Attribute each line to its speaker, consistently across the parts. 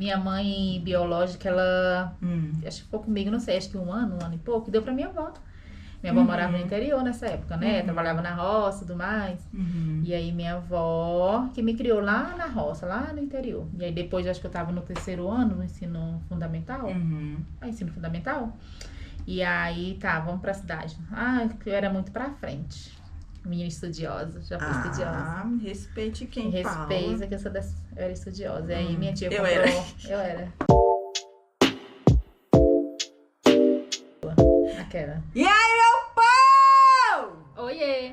Speaker 1: minha mãe biológica, ela acho que ficou comigo, não sei, acho que um ano e pouco, e deu pra minha avó. Minha avó morava no interior nessa época, né? Trabalhava na roça e tudo mais. E aí minha avó, que me criou lá na roça, lá no interior. E aí depois, acho que eu tava no 3º ano, no ensino fundamental. Ensino fundamental. E aí, tá, vamos pra cidade. Ah, eu era muito pra frente. Menina estudiosa, já fui estudiosa.
Speaker 2: Respeite quem fala.
Speaker 1: Respeita que eu era estudiosa. E aí minha tia comprou... Eu era. Aquela.
Speaker 2: E aí, meu povo?
Speaker 1: Oiê!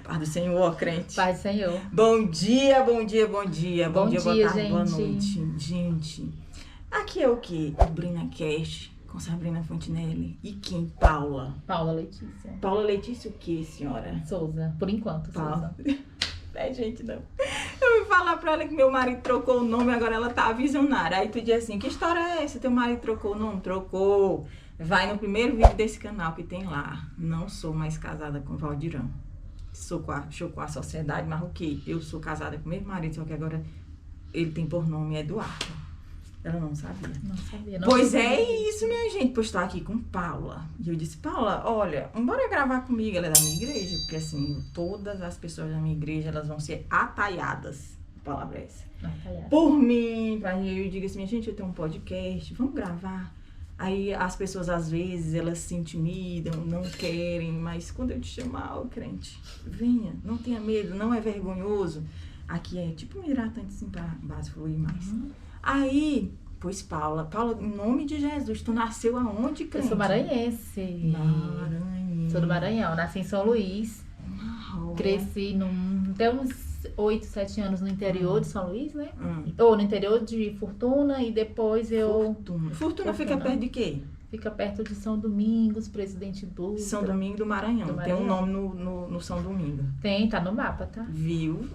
Speaker 2: Paz do Senhor, crente.
Speaker 1: Paz do Senhor.
Speaker 2: Bom dia, bom dia, bom dia.
Speaker 1: Bom dia,
Speaker 2: boa tarde,
Speaker 1: gente.
Speaker 2: boa noite. Gente, aqui é o quê? O Brina Cash, com Sabrina Fontinelli. E quem? Paula.
Speaker 1: Paula Letícia.
Speaker 2: Paula Letícia o quê, senhora?
Speaker 1: Souza. Por enquanto,
Speaker 2: Paula.
Speaker 1: Souza.
Speaker 2: É, gente, não. Eu vim falar pra ela que meu marido trocou o nome, agora ela tá visionária. Aí tu diz assim, que história é essa? Teu marido trocou o nome? Trocou. Vai no primeiro vídeo desse canal que tem lá. Não sou mais casada com o Valdirão. Chocou a sociedade, mas o quê? Eu sou casada com o mesmo marido, só que agora ele tem por nome Eduardo. Ela não sabia.
Speaker 1: Não sabia. Não
Speaker 2: Pois
Speaker 1: sabia.
Speaker 2: é isso, minha gente. Pois estou aqui com Paula. E eu disse, Paula, olha, bora gravar comigo. Ela é da minha igreja, porque assim, todas as pessoas da minha igreja, elas vão ser ataiadas. A palavra é essa.
Speaker 1: Ataiada.
Speaker 2: Por mim, eu digo assim, minha gente, eu tenho um podcast, vamos gravar. Aí as pessoas, às vezes, elas se intimidam, não querem, mas quando eu te chamar, ô crente, venha, não tenha medo, não é vergonhoso. Aqui é tipo um hidratante assim pra base fluir mais. Aí, pois Paula, em nome de Jesus, tu nasceu aonde, crente?
Speaker 1: Eu sou maranhense.
Speaker 2: Maranhão.
Speaker 1: Sou do Maranhão, nasci em São Luís.
Speaker 2: Uau.
Speaker 1: Cresci até uns 8, 7 anos no interior de São Luís, né?
Speaker 2: Hum.
Speaker 1: Ou no interior de Fortuna e depois eu...
Speaker 2: Fortuna fica perto de quê?
Speaker 1: Fica perto de São Domingos, Presidente Dutra.
Speaker 2: São Domingos do Maranhão.
Speaker 1: Do
Speaker 2: Tem um
Speaker 1: Maranhão.
Speaker 2: nome no São Domingo.
Speaker 1: Tem, tá no mapa, tá?
Speaker 2: Viu?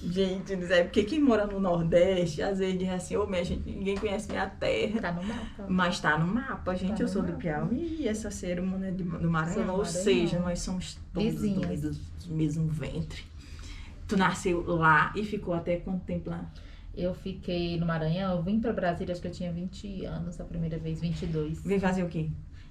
Speaker 2: Gente, é porque quem mora no Nordeste, às vezes diz assim, ô, minha gente, ninguém conhece minha terra.
Speaker 1: Tá no mapa.
Speaker 2: Mas tá no mapa, gente.
Speaker 1: Tá
Speaker 2: eu
Speaker 1: no
Speaker 2: sou do
Speaker 1: mapa.
Speaker 2: Piauí e essa cerimônia é do
Speaker 1: Sou
Speaker 2: Maranhão.
Speaker 1: do
Speaker 2: Ou
Speaker 1: Maranhão.
Speaker 2: seja, nós somos todos
Speaker 1: Vizinhas.
Speaker 2: do mesmo ventre. Tu nasceu lá e ficou até quanto tempo lá?
Speaker 1: Eu fiquei no Maranhão, eu vim pra Brasília, acho que eu tinha 20 anos a primeira vez, 22.
Speaker 2: Veio fazer o quê?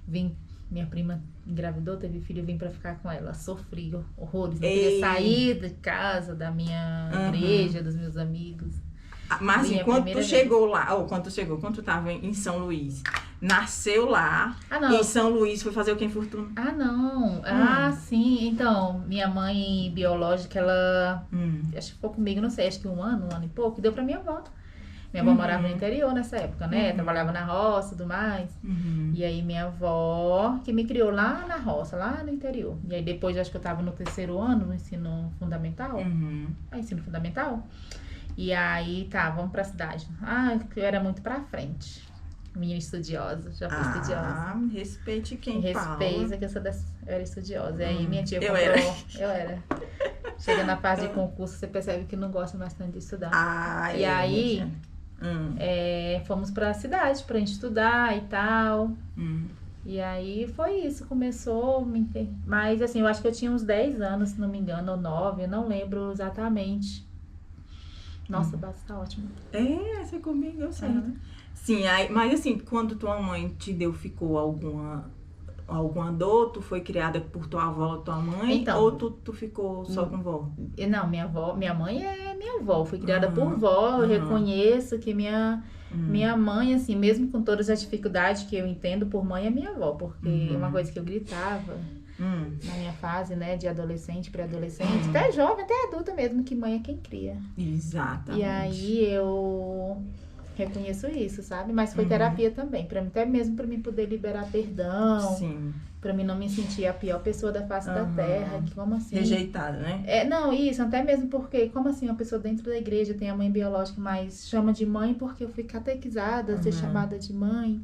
Speaker 1: Vim, minha prima engravidou, teve filho, eu vim pra ficar com ela. Sofri horrores, não
Speaker 2: Ei.
Speaker 1: queria sair de casa, da minha igreja, dos meus amigos.
Speaker 2: Mas
Speaker 1: Minha
Speaker 2: assim, quando tu
Speaker 1: primeira
Speaker 2: chegou lá, ou quando tu tava em São Luís, nasceu lá,
Speaker 1: Ah, não.
Speaker 2: em São Luís, foi fazer o que em Fortuna?
Speaker 1: Ah, não. Ah, sim. Então, minha mãe biológica, ela acho que ficou comigo, não sei, acho que um ano e pouco, e deu pra minha avó. Minha avó morava no interior nessa época, né? Trabalhava na roça e tudo mais. E aí minha avó, que me criou lá na roça, lá no interior. E aí depois, acho que eu tava no 3º ano, no ensino fundamental. Ensino fundamental. E aí, tá, vamos pra cidade. Ah, eu era muito pra frente. Menina estudiosa, já fui estudiosa.
Speaker 2: Respeite quem
Speaker 1: Respeita que eu era estudiosa. E aí minha tia
Speaker 2: Eu
Speaker 1: comprou... Eu era. Chega na fase de concurso, você percebe que não gosta bastante de estudar. E aí, fomos pra cidade pra gente estudar e tal. E aí foi isso, começou... Mas assim, eu acho que eu tinha uns 10 anos, se não me engano, ou 9, eu não lembro exatamente. Nossa, base tá ótimo.
Speaker 2: Essa comigo deu certo. Sim, aí, mas assim, quando tua mãe te deu, ficou alguma dor? Tu foi criada por tua avó, tua mãe?
Speaker 1: Então,
Speaker 2: ou tu ficou só com vó?
Speaker 1: Não, minha mãe é minha avó, fui criada por vó, eu reconheço que minha mãe, assim, mesmo com todas as dificuldades que eu entendo por mãe, é minha avó, porque uma coisa que eu gritava na minha fase, né, de adolescente, pré-adolescente, até jovem, até adulta mesmo, que mãe é quem cria.
Speaker 2: Exatamente.
Speaker 1: E aí eu reconheço isso, sabe? Mas foi terapia também, até mesmo pra mim poder liberar perdão.
Speaker 2: Sim.
Speaker 1: Pra mim não me sentir a pior pessoa da face da terra, que como assim?
Speaker 2: Rejeitada, né?
Speaker 1: Não, isso, até mesmo porque, como assim, uma pessoa dentro da igreja tem a mãe biológica, mas chama de mãe porque eu fui catequizada, ser chamada de mãe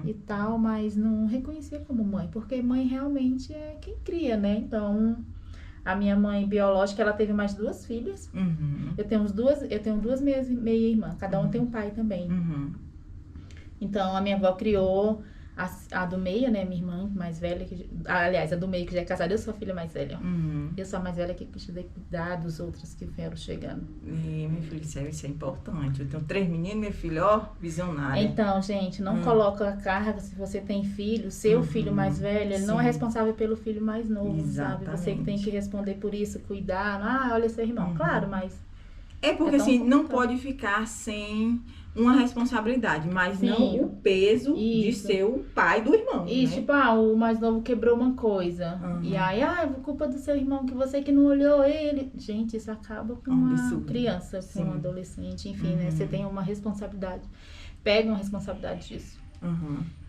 Speaker 1: e tal, mas não reconhecia como mãe, porque mãe realmente é quem cria, né? Então, a minha mãe biológica, ela teve mais 2 filhas. Eu tenho duas meia-irmãs, cada uma tem um pai também. Então, a minha avó criou A do meio, né, minha irmã mais velha, aliás, a do meio que já é casada, eu sou a filha mais velha. Eu sou a mais velha que cuidei cuidar dos outros que vieram chegando.
Speaker 2: E, minha filha, isso é importante. Eu tenho 3 meninos, minha filha, ó, visionária.
Speaker 1: Então, gente, não coloca a carga se você tem filho, seu filho mais velho, ele não é responsável pelo filho mais novo, sabe? Você que tem que responder por isso, cuidar, olha seu irmão, claro, mas...
Speaker 2: É porque, assim, não pode ficar sem uma responsabilidade, mas não o peso de ser o pai do irmão,
Speaker 1: Isso,
Speaker 2: né?
Speaker 1: tipo, o mais novo quebrou uma coisa. E aí, culpa do seu irmão, que você que não olhou ele. Gente, isso acaba com uma criança, com um adolescente, enfim, né? Você tem uma responsabilidade. Pega uma responsabilidade disso.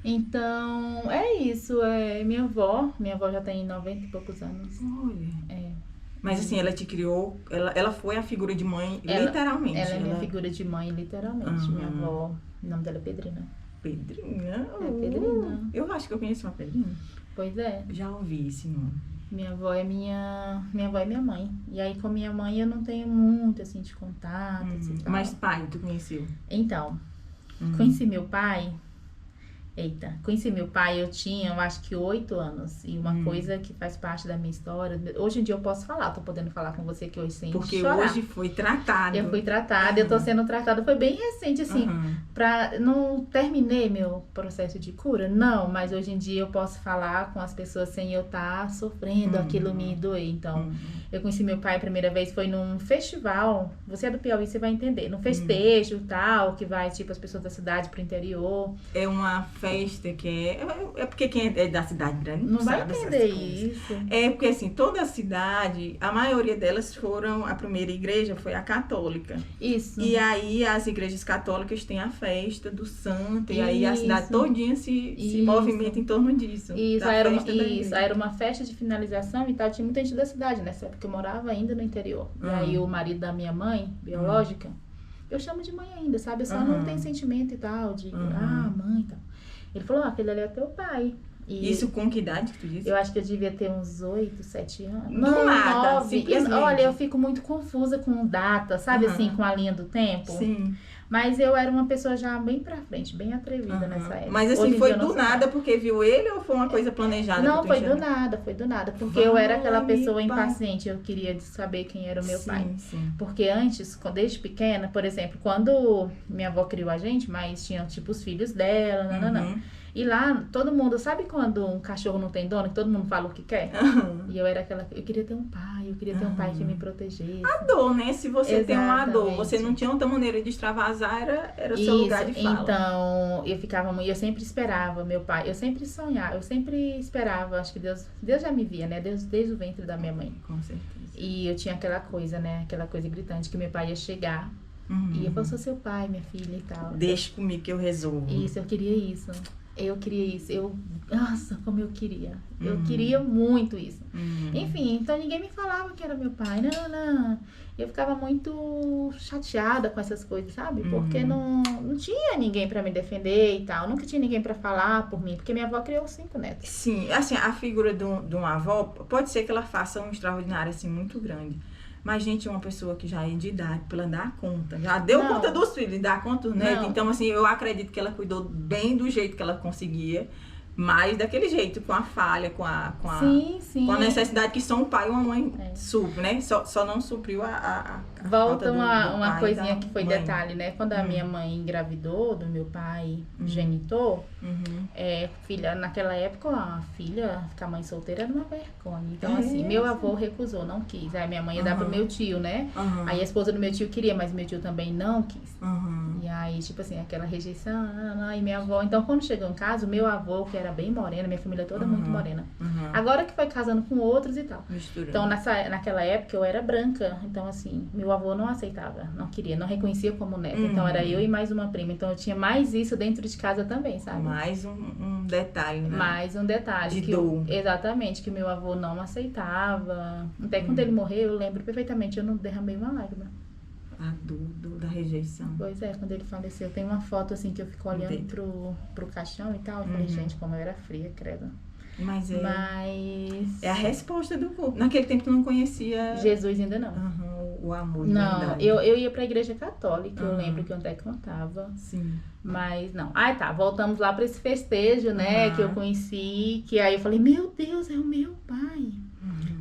Speaker 1: Então, é isso. Minha avó já tem 90 e poucos anos.
Speaker 2: Olha. Mas assim, ela te criou, ela foi a figura de mãe, literalmente.
Speaker 1: Ela é minha figura de mãe, literalmente. Minha avó, o nome dela é Pedrina.
Speaker 2: Pedrina?
Speaker 1: Pedrina.
Speaker 2: Eu acho que eu conheço uma Pedrina.
Speaker 1: Pois é.
Speaker 2: Já ouvi esse nome.
Speaker 1: Minha avó é minha mãe. E aí, com minha mãe, eu não tenho muito, assim, de contato, e tal.
Speaker 2: Mas pai, tu conheceu?
Speaker 1: Então, conheci meu pai... Conheci meu pai, eu acho que 8 anos. E uma coisa que faz parte da minha história, hoje em dia eu posso falar, tô podendo falar com você que hoje sem
Speaker 2: porque
Speaker 1: chorar.
Speaker 2: Hoje foi tratado.
Speaker 1: Eu fui tratada, eu tô sendo tratada, foi bem recente, assim, não terminei meu processo de cura, não, mas hoje em dia eu posso falar com as pessoas sem eu estar sofrendo, aquilo me doer. Então, eu conheci meu pai a primeira vez, foi num festival, você é do Piauí, você vai entender, num festejo tal, que vai, tipo, as pessoas da cidade pro interior.
Speaker 2: É uma festa que é porque quem é da cidade grande
Speaker 1: não vai
Speaker 2: sabe
Speaker 1: entender isso.
Speaker 2: É porque assim, toda a cidade, a maioria delas a primeira igreja foi a católica.
Speaker 1: Isso.
Speaker 2: E aí as igrejas católicas têm a festa do santo, e aí a cidade todinha se movimenta em torno disso.
Speaker 1: Isso, era uma festa de finalização e tal, tinha muita gente da cidade nessa época, eu morava ainda no interior. E aí o marido da minha mãe, biológica, eu chamo de mãe ainda, sabe? Eu só não tenho sentimento e tal, de mãe e tal. Ele falou, aquele ali é teu pai. E
Speaker 2: isso com que idade que tu disse?
Speaker 1: Eu acho que eu devia ter uns 8, 7 anos.
Speaker 2: Não, nada,
Speaker 1: 9. Olha, eu fico muito confusa com data, sabe assim, com a linha do tempo?
Speaker 2: Sim.
Speaker 1: Mas eu era uma pessoa já bem pra frente, bem atrevida nessa época.
Speaker 2: Mas assim, foi do nada porque viu ele ou foi uma coisa planejada?
Speaker 1: Não, foi do nada. Porque eu era aquela pessoa impaciente, eu queria saber quem era o meu pai.
Speaker 2: Sim.
Speaker 1: Porque antes, desde pequena, por exemplo, quando minha avó criou a gente, mas tinha tipo os filhos dela, não. E lá, todo mundo, sabe quando um cachorro não tem dono, que todo mundo fala o que quer? E eu era eu queria ter um pai, que me protegesse.
Speaker 2: A dor, né? Se você tem uma dor, você não tinha outra maneira de extravasar, era o seu lugar de fala.
Speaker 1: Então, eu sempre esperava meu pai, eu sempre sonhava, eu sempre esperava, acho que Deus já me via, né? Deus desde o ventre da minha mãe.
Speaker 2: Com certeza.
Speaker 1: E eu tinha aquela coisa, né? Aquela coisa gritante, que meu pai ia chegar. E eu falei, sou seu pai, minha filha e tal.
Speaker 2: Deixa comigo que eu resolvo.
Speaker 1: Isso, eu queria isso. Nossa, como eu queria. Eu queria muito isso. Enfim, então ninguém me falava que era meu pai. Não. Eu ficava muito chateada com essas coisas, sabe? Porque não tinha ninguém pra me defender e tal. Nunca tinha ninguém pra falar por mim. Porque minha avó criou 5 netos.
Speaker 2: Sim, assim, a figura de uma avó, pode ser que ela faça um extraordinário, assim, muito grande. Mas, gente, uma pessoa que já é de idade, pra ela dar conta. Já deu conta dos filhos, dar conta dos netos. Então, assim, eu acredito que ela cuidou bem do jeito que ela conseguia. Mas daquele jeito, com a falha, com a necessidade que só um pai e uma mãe supre, né? Só não supriu a
Speaker 1: Volta uma
Speaker 2: pai
Speaker 1: coisinha que foi
Speaker 2: mãe.
Speaker 1: Detalhe, né? Quando a minha mãe engravidou do meu pai, genitor, filha, naquela época, a filha ficar mãe solteira era uma vergonha. Então, assim, meu avô recusou, não quis. Aí minha mãe ia dar pro meu tio, né? Aí a esposa do meu tio queria, mas meu tio também não quis. E aí, tipo assim, aquela rejeição, e minha avó. Então, quando chegou em casa, o meu avô, que era bem morena, minha família toda muito morena. Agora que foi casando com outros e tal.
Speaker 2: Misturando.
Speaker 1: Então, naquela época, eu era branca. Então, assim, meu avô não aceitava, não queria, não reconhecia como neta. Então, era eu e mais uma prima. Então, eu tinha mais isso dentro de casa também, sabe?
Speaker 2: Mais um detalhe, né?
Speaker 1: Mais um detalhe.
Speaker 2: De dor.
Speaker 1: Exatamente, que meu avô não aceitava. Até quando ele morreu, eu lembro perfeitamente, eu não derramei uma lágrima.
Speaker 2: A dor da rejeição.
Speaker 1: Pois é, quando ele faleceu, tem uma foto assim que eu fico olhando pro caixão e tal. Eu falei, gente, como eu era fria, credo.
Speaker 2: Mas é a resposta do corpo. Naquele tempo tu não conhecia...
Speaker 1: Jesus ainda não.
Speaker 2: O o amor de
Speaker 1: Não,
Speaker 2: verdade.
Speaker 1: eu ia pra igreja católica, eu lembro que eu até cantava.
Speaker 2: Sim.
Speaker 1: Mas não. Aí tá, voltamos lá pra esse festejo, né, que eu conheci, que aí eu falei, meu Deus, é o meu pai.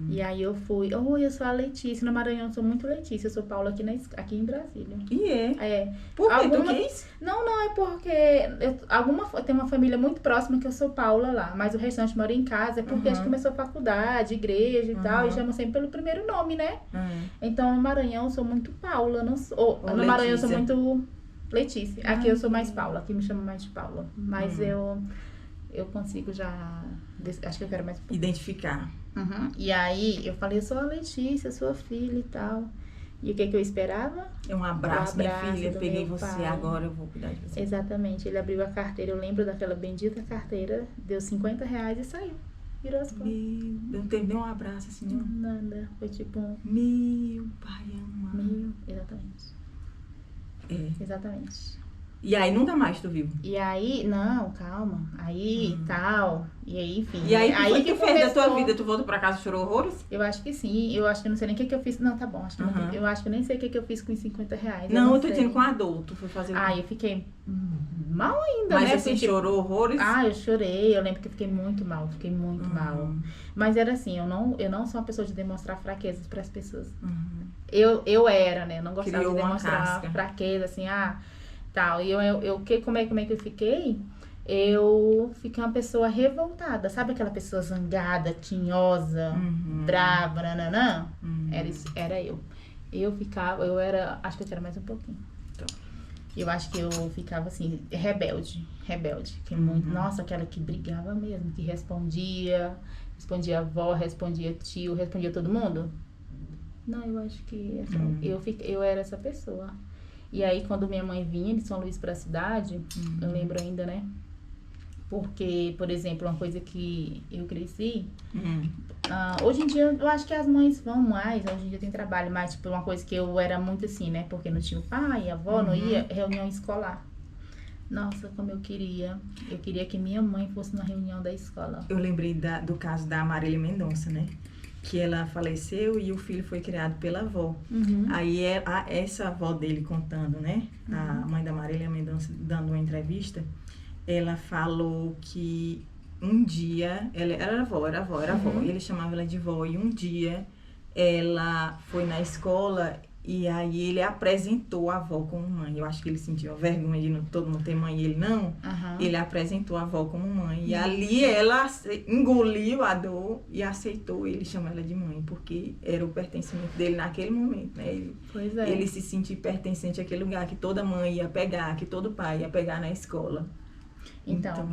Speaker 1: E aí eu fui, eu sou a Letícia, no Maranhão eu sou muito Letícia, eu sou Paula aqui em Brasília.
Speaker 2: E é?
Speaker 1: É.
Speaker 2: Por que tu quis?
Speaker 1: Não, é porque tem uma família muito próxima que eu sou Paula lá, mas o restante mora em casa, é porque a gente começou faculdade, igreja e tal, e chama sempre pelo primeiro nome, né? Então no Maranhão eu sou muito Paula, não sou, no
Speaker 2: Letícia.
Speaker 1: Maranhão eu sou muito Letícia, aqui eu sou mais Paula, aqui me chama mais de Paula, mas eu consigo já, acho que eu quero mais
Speaker 2: identificar.
Speaker 1: E aí eu falei, eu sou a Letícia, sua filha e tal. E o que eu esperava?
Speaker 2: Um abraço, minha filha,
Speaker 1: do
Speaker 2: peguei
Speaker 1: meu
Speaker 2: você,
Speaker 1: pai.
Speaker 2: agora eu vou cuidar de você.
Speaker 1: Exatamente, ele abriu a carteira, eu lembro daquela bendita carteira, deu R$50 e saiu. Virou as costas.
Speaker 2: Não teve nem um abraço assim, não?
Speaker 1: Nada, foi tipo
Speaker 2: Meu pai amado.
Speaker 1: Exatamente. Exatamente.
Speaker 2: E aí nunca mais tu viu?
Speaker 1: E aí, não, calma. Aí, tal. E aí, enfim.
Speaker 2: E aí que fez da tua vida? Tu voltou pra casa e chorou horrores?
Speaker 1: Eu acho que sim. Eu acho que não sei nem o que eu fiz. Não, tá bom. Acho que não, eu acho que eu nem sei o que eu fiz com os R$50.
Speaker 2: Não, eu tô dizendo com adulto. Foi fazer
Speaker 1: eu fiquei mal ainda,
Speaker 2: mas
Speaker 1: né?
Speaker 2: Mas assim, chorou horrores?
Speaker 1: Eu chorei. Eu lembro que eu fiquei muito mal. Fiquei muito mal. Mas era assim, eu não sou uma pessoa de demonstrar fraquezas pras pessoas. Eu era, né? Eu não gostava de demonstrar fraqueza, assim, tal. E como é que eu fiquei? Eu fiquei uma pessoa revoltada. Sabe aquela pessoa zangada, tinhosa, brava, nananã? Era eu. Eu era, acho que eu era mais um pouquinho. Eu acho que eu ficava assim, rebelde. Que muito, nossa, aquela que brigava mesmo, que respondia a avó, respondia tio, respondia todo mundo. Não, eu acho que eu era essa pessoa. E aí, quando minha mãe vinha de São Luís pra cidade, eu lembro ainda, né? Porque, por exemplo, uma coisa que eu cresci, hoje em dia eu acho que as mães vão mais, hoje em dia tem trabalho, mas tipo, uma coisa que eu era muito assim, né? Porque não tinha o pai, a avó, não ia, reunião escolar. Nossa, como eu queria que minha mãe fosse na reunião da escola.
Speaker 2: Eu lembrei do caso da Marília Mendonça, né? Que ela faleceu e o filho foi criado pela avó. Aí essa avó dele contando, né? A mãe da Marília Mendonça dando uma entrevista, ela falou que um dia, ela era avó, e ele chamava ela de vó, e um dia ela foi na escola e aí ele apresentou a avó como mãe. Eu acho que ele sentiu a vergonha de todo mundo ter mãe e ele não. Ele apresentou a avó como mãe. E ali ela engoliu a dor e aceitou ele, chamou ela de mãe, porque era o pertencimento dele naquele momento, né? Ele se sentia pertencente àquele lugar que toda mãe ia pegar, que todo pai ia pegar na escola. Então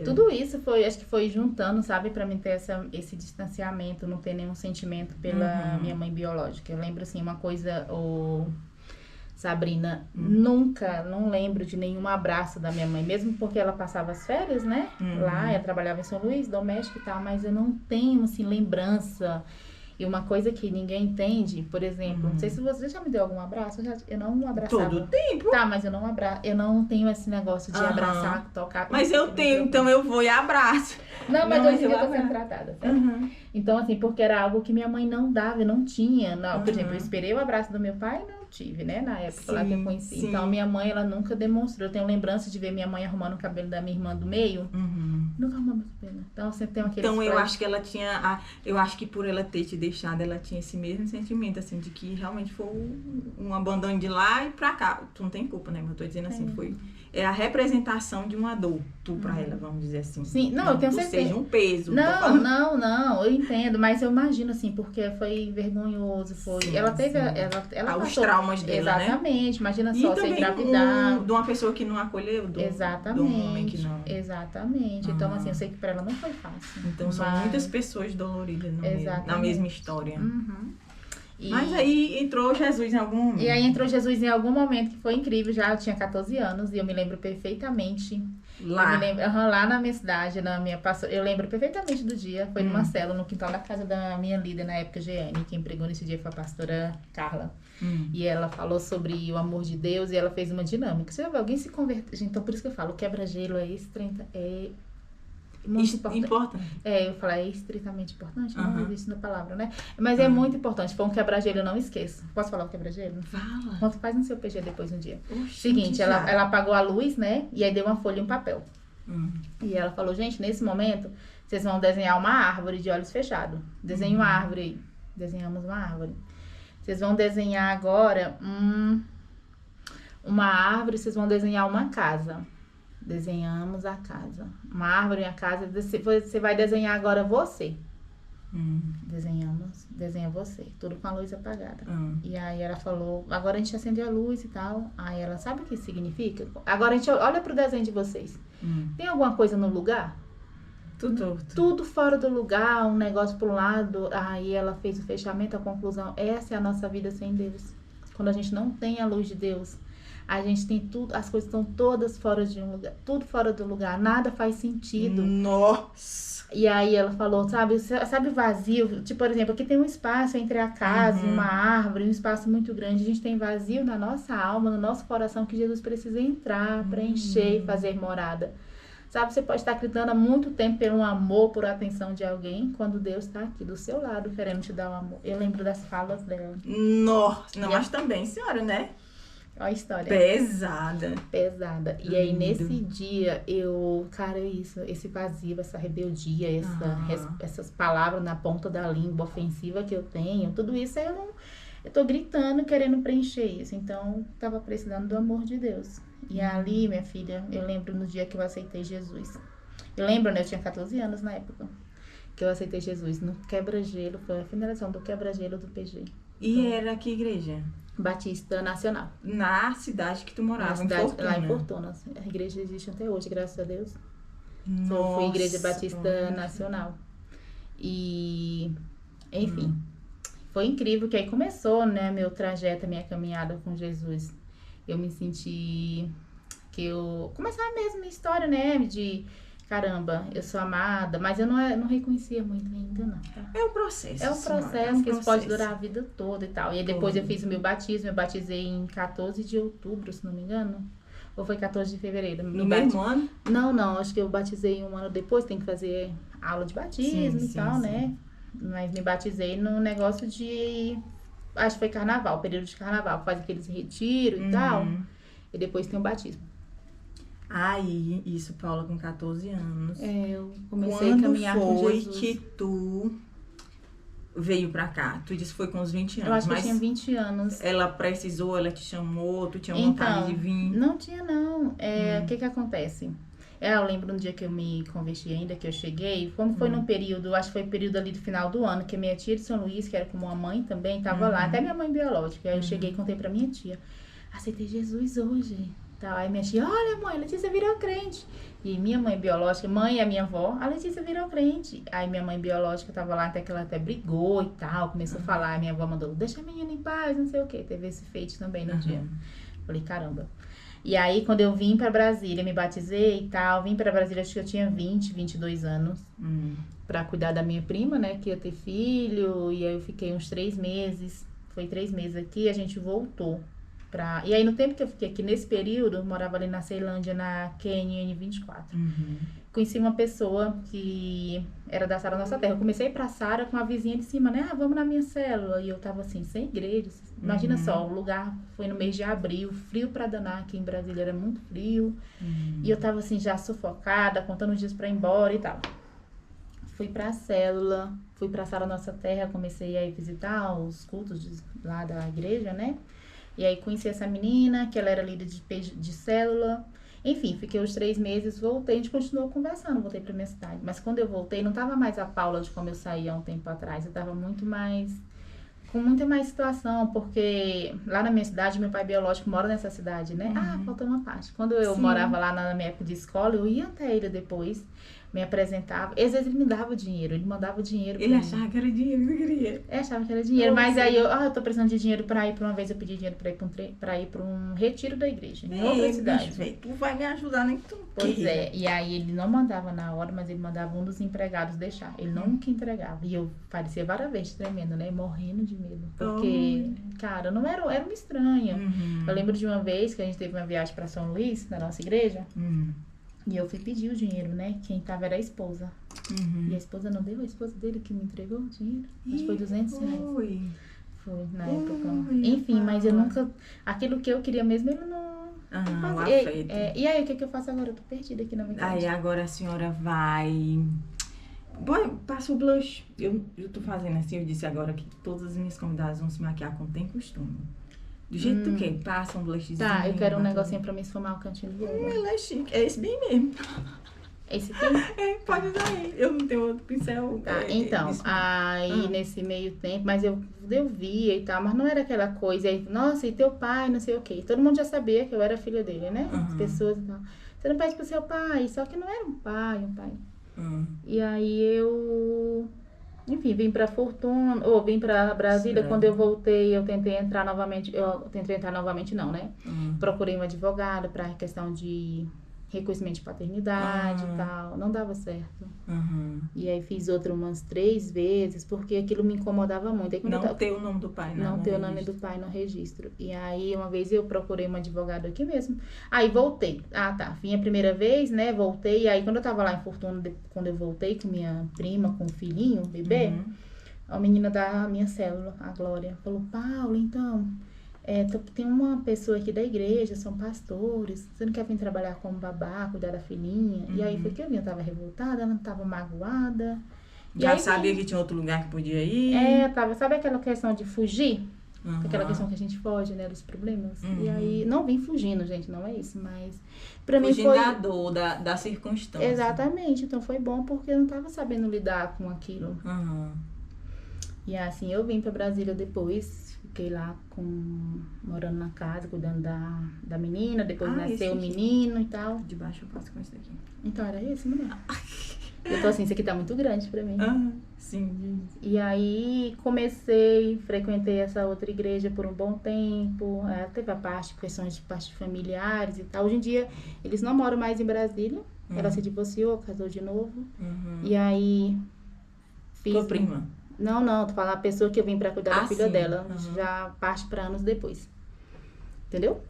Speaker 1: tudo isso acho que foi juntando, sabe, pra mim ter esse distanciamento, não ter nenhum sentimento pela minha mãe biológica. Eu lembro, assim, uma coisa, Sabrina, não lembro de nenhum abraço da minha mãe, mesmo porque ela passava as férias, né, lá, ela trabalhava em São Luís, doméstica e tal, mas eu não tenho, assim, lembrança. E uma coisa que ninguém entende, por exemplo, não sei se você já me deu algum abraço, eu não abraçava.
Speaker 2: Todo tempo.
Speaker 1: Tá, mas eu não tenho esse negócio de abraçar, tocar.
Speaker 2: Mas eu tenho, então eu vou e abraço.
Speaker 1: Não, mas hoje eu tô sendo tratada, certo? Então, assim, porque era algo que minha mãe não dava, eu não tinha. Não, por exemplo, eu esperei o abraço do meu pai, não tive, né, na época lá que eu conheci. Então, minha mãe, ela nunca demonstrou. Eu tenho lembrança de ver minha mãe arrumando o cabelo da minha irmã do meio. Nunca arrumou meu cabelo. Então, sempre tem aquele...
Speaker 2: Então, eu acho que ela tinha... eu acho que por ela ter te deixado, ela tinha esse mesmo sentimento, assim, de que realmente foi um abandono de lá e pra cá. Tu não tem culpa, né? Mas eu tô dizendo assim, foi... É a representação de um adulto pra ela, vamos dizer assim.
Speaker 1: Sim, não, eu tenho certeza.
Speaker 2: Seja um peso.
Speaker 1: Não, eu entendo, mas eu imagino, assim, porque foi vergonhoso, foi...
Speaker 2: Sim,
Speaker 1: ela teve... Ela
Speaker 2: os
Speaker 1: passou,
Speaker 2: traumas dela,
Speaker 1: exatamente,
Speaker 2: né?
Speaker 1: Imagina só, você engravidar.
Speaker 2: De uma pessoa que não acolheu, do homem que não...
Speaker 1: Exatamente. Então, assim, eu sei que pra ela não foi fácil.
Speaker 2: Então, são muitas pessoas doloridas na mesma história. Mas aí entrou Jesus em algum momento.
Speaker 1: E aí entrou Jesus em algum momento, que foi incrível. Já eu tinha 14 anos e eu me lembro perfeitamente.
Speaker 2: Lá?
Speaker 1: Lá na minha cidade, eu lembro perfeitamente do dia. Foi numa célula, no quintal da casa da minha líder na época, GN. Quem pregou nesse dia foi a pastora Carla. E ela falou sobre o amor de Deus e ela fez uma dinâmica. Você já viu alguém se converter? Então, por isso que eu falo, o quebra-gelo é muito importante. Eu falei, é estritamente importante, não existe na palavra, né? Mas é muito importante. Foi um quebra-gelo, eu não esqueço. Posso falar o quebra-gelo?
Speaker 2: Fala.
Speaker 1: Quanto faz no seu PG depois um dia? Seguinte, ela apagou a luz, né? E aí deu uma folha e um papel. E ela falou, gente, nesse momento, vocês vão desenhar uma árvore de olhos fechados. Desenhe uma árvore aí. Desenhamos uma árvore. Vocês vão desenhar agora uma árvore, vocês vão desenhar uma casa. Desenhamos a casa. Uma árvore e a casa. Você vai desenhar agora você. Desenha você. Tudo com a luz apagada. E aí ela falou, agora a gente acendeu a luz e tal. Aí ela, sabe o que significa? Agora a gente olha pro desenho de vocês. Tem alguma coisa no lugar? Tudo fora do lugar, um negócio pro lado. Aí ela fez o fechamento, a conclusão. Essa é a nossa vida sem Deus. Quando a gente não tem a luz de Deus, a gente tem tudo, as coisas estão todas fora de um lugar, tudo fora do lugar, nada faz sentido.
Speaker 2: Nossa!
Speaker 1: E aí ela falou, sabe vazio? Tipo, por exemplo, aqui tem um espaço entre a casa e uma árvore, um espaço muito grande. A gente tem vazio na nossa alma, no nosso coração, que Jesus precisa entrar, preencher e fazer morada. Sabe, você pode estar gritando há muito tempo pelo amor, por atenção de alguém, quando Deus está aqui do seu lado, querendo te dar o amor. Eu lembro das falas dela.
Speaker 2: Nossa! Não, mas também, senhora, né?
Speaker 1: Olha a história.
Speaker 2: Pesada.
Speaker 1: E aí, nesse dia, esse vazio, essa rebeldia, essas palavras na ponta da língua ofensiva que eu tenho, tudo isso eu tô gritando, querendo preencher isso. Então, tava precisando do amor de Deus. E ali, minha filha, eu lembro no dia que eu aceitei Jesus. Eu lembro, né? Eu tinha 14 anos na época que eu aceitei Jesus. No quebra-gelo, foi a finalização do quebra-gelo do PG.
Speaker 2: E era que igreja?
Speaker 1: Batista Nacional.
Speaker 2: Na cidade que tu morava,
Speaker 1: lá em Fortuna. A igreja existe até hoje, graças a Deus. Foi Igreja Batista Nacional. E, enfim, foi incrível que aí começou, né, meu trajeto, minha caminhada com Jesus. Eu me senti que eu... Começava mesmo minha história, né, de... Caramba, eu sou amada, mas eu não reconhecia muito ainda, não. Tá?
Speaker 2: É o processo.
Speaker 1: É um processo que isso pode durar a vida toda e tal. E aí depois eu fiz o meu batismo, eu batizei em 14 de outubro, se não me engano. Ou foi 14 de fevereiro?
Speaker 2: No mesmo ano?
Speaker 1: Não, acho que eu batizei um ano depois, tem que fazer aula de batismo e tal, né? Mas me batizei no negócio de... Acho que foi carnaval, período de carnaval, faz aqueles retiros e tal. E depois tem o batismo.
Speaker 2: Aí, isso, Paula, com 14 anos.
Speaker 1: Eu comecei a caminhar com Jesus.
Speaker 2: Quando foi que tu veio pra cá? Tu disse que foi com uns 20 anos.
Speaker 1: Eu acho que eu tinha 20 anos.
Speaker 2: Ela precisou, ela te chamou, tu tinha vontade de vir?
Speaker 1: Não tinha, não. O que acontece? Eu lembro um dia que eu me converti ainda, que eu cheguei, como foi num período, acho que foi período ali do final do ano, que a minha tia de São Luís, que era como uma mãe também, tava lá, até minha mãe biológica. Aí eu cheguei e contei pra minha tia, aceitei Jesus hoje. Tá, aí minha tia, olha mãe, a Letícia virou crente. E minha mãe biológica, mãe e a minha avó, a Letícia virou crente. Aí minha mãe biológica tava lá, até que ela até brigou e tal, começou a falar. A minha avó mandou, deixa a menina em paz, não sei o que. Teve esse feito também no dia. Falei, caramba. E aí, quando eu vim pra Brasília, me batizei e tal, vim pra Brasília, acho que eu tinha 22 anos, pra cuidar da minha prima, né, que ia ter filho. E aí eu fiquei uns 3 meses, foi 3 meses aqui, a gente voltou. E aí, no tempo que eu fiquei aqui, nesse período, eu morava ali na Ceilândia, na QNN 24. Conheci uma pessoa que era da Sara Nossa Terra. Eu comecei pra Sara com a vizinha de cima, né? Vamos na minha célula. E eu tava assim, sem igreja. Imagina só, o lugar foi no mês de abril, frio pra danar, aqui em Brasília era muito frio. E eu tava assim, já sufocada, contando os dias pra ir embora e tal. Fui pra célula, fui pra Sara Nossa Terra, comecei a ir visitar os cultos lá da igreja, né? E aí conheci essa menina, que ela era líder de célula. Enfim, fiquei os 3 meses, voltei, a gente continuou conversando, voltei pra minha cidade. Mas quando eu voltei, não tava mais a Paula de como eu saía há um tempo atrás. Eu tava com muita mais situação, porque lá na minha cidade, meu pai biológico mora nessa cidade, né? Faltou uma parte. Quando eu morava lá na minha época de escola, eu ia até ele depois, me apresentava. Às vezes ele me dava dinheiro, ele mandava dinheiro.
Speaker 2: Ele achava que era dinheiro, não queria.
Speaker 1: Achava que era dinheiro, mas aí eu tô precisando de dinheiro pra ir pra uma vez, eu pedi dinheiro pra ir pra um retiro da igreja, em outra cidade.
Speaker 2: Bicho, tu vai me ajudar, nem que tu
Speaker 1: Pois é, e aí ele não mandava na hora, mas ele mandava um dos empregados deixar. Ele nunca entregava. E eu parecia várias vezes tremendo, né? Morrendo de medo. Porque, cara, não era uma estranha. Eu lembro de uma vez que a gente teve uma viagem pra São Luís, na nossa igreja. E eu fui pedir o dinheiro, né? Quem tava era a esposa.
Speaker 2: Uhum.
Speaker 1: E a esposa não deu, a esposa dele que me entregou o dinheiro. Acho que foi R$200. Foi, na época. Enfim, mas eu nunca... Aquilo que eu queria mesmo, ele não...
Speaker 2: O afeto.
Speaker 1: E aí, o que eu faço agora? Eu tô perdida aqui na minha
Speaker 2: Aí agora a senhora vai... Bom, passa o blush. Eu tô fazendo assim, eu disse agora que todas as minhas convidadas vão se maquiar como tem costume. Do jeito que tu quer, passa um blushzinho.
Speaker 1: Tá, eu quero um negocinho pra me esfumar o cantinho do olho.
Speaker 2: Ele é chique, é esse bem mesmo.
Speaker 1: Esse aqui?
Speaker 2: Pode usar ele. Eu não tenho outro pincel.
Speaker 1: Tá, então, aí nesse meio tempo, mas eu via e tal, mas não era aquela coisa aí, nossa, e teu pai, não sei o quê. Todo mundo já sabia que eu era filha dele, né? As pessoas e tal. Você não pede pro seu pai, só que não era um pai. E aí eu, enfim, vim pra Fortuna, ou vim pra Brasília. Quando eu voltei, eu tentei entrar novamente, não, né? Procurei um advogado pra questão de reconhecimento de paternidade e tal, não dava certo. E aí fiz outra umas 3 vezes, porque aquilo me incomodava muito. Aí,
Speaker 2: não ter o nome do pai,
Speaker 1: não ter o nome do pai no registro. E aí uma vez eu procurei um advogado aqui mesmo. Aí voltei. Vim a primeira vez, né? Voltei. E aí quando eu tava lá em Fortuna, quando eu voltei com minha prima, com o filhinho, o bebê, a menina da minha célula, a Glória, falou: Paula, então... tem uma pessoa aqui da igreja, são pastores, você não quer vir trabalhar como babá, cuidar da filhinha? E aí foi que eu tava revoltada, ela tava magoada.
Speaker 2: Já sabia que tinha outro lugar que podia ir?
Speaker 1: Sabe aquela questão de fugir? Aquela questão que a gente foge, né, dos problemas. E aí, não vim fugindo, gente, não é isso, mas pra mim foi...
Speaker 2: da dor, da circunstância.
Speaker 1: Exatamente, então foi bom porque eu não tava sabendo lidar com aquilo. E assim, eu vim pra Brasília depois, fiquei lá morando na casa, cuidando da menina, depois nasceu o menino e tal.
Speaker 2: De baixo eu passo com esse daqui.
Speaker 1: Então era esse, mulher. Eu tô assim, isso aqui tá muito grande pra mim.
Speaker 2: Sim.
Speaker 1: E aí frequentei essa outra igreja por um bom tempo. Teve questões de parte familiares e tal. Hoje em dia, eles não moram mais em Brasília. Ela se divorciou, casou de novo. E aí fiz...
Speaker 2: Tua prima?
Speaker 1: Não, tô falando a pessoa que eu vim pra cuidar da filha dela. Já parte pra anos depois. Entendeu?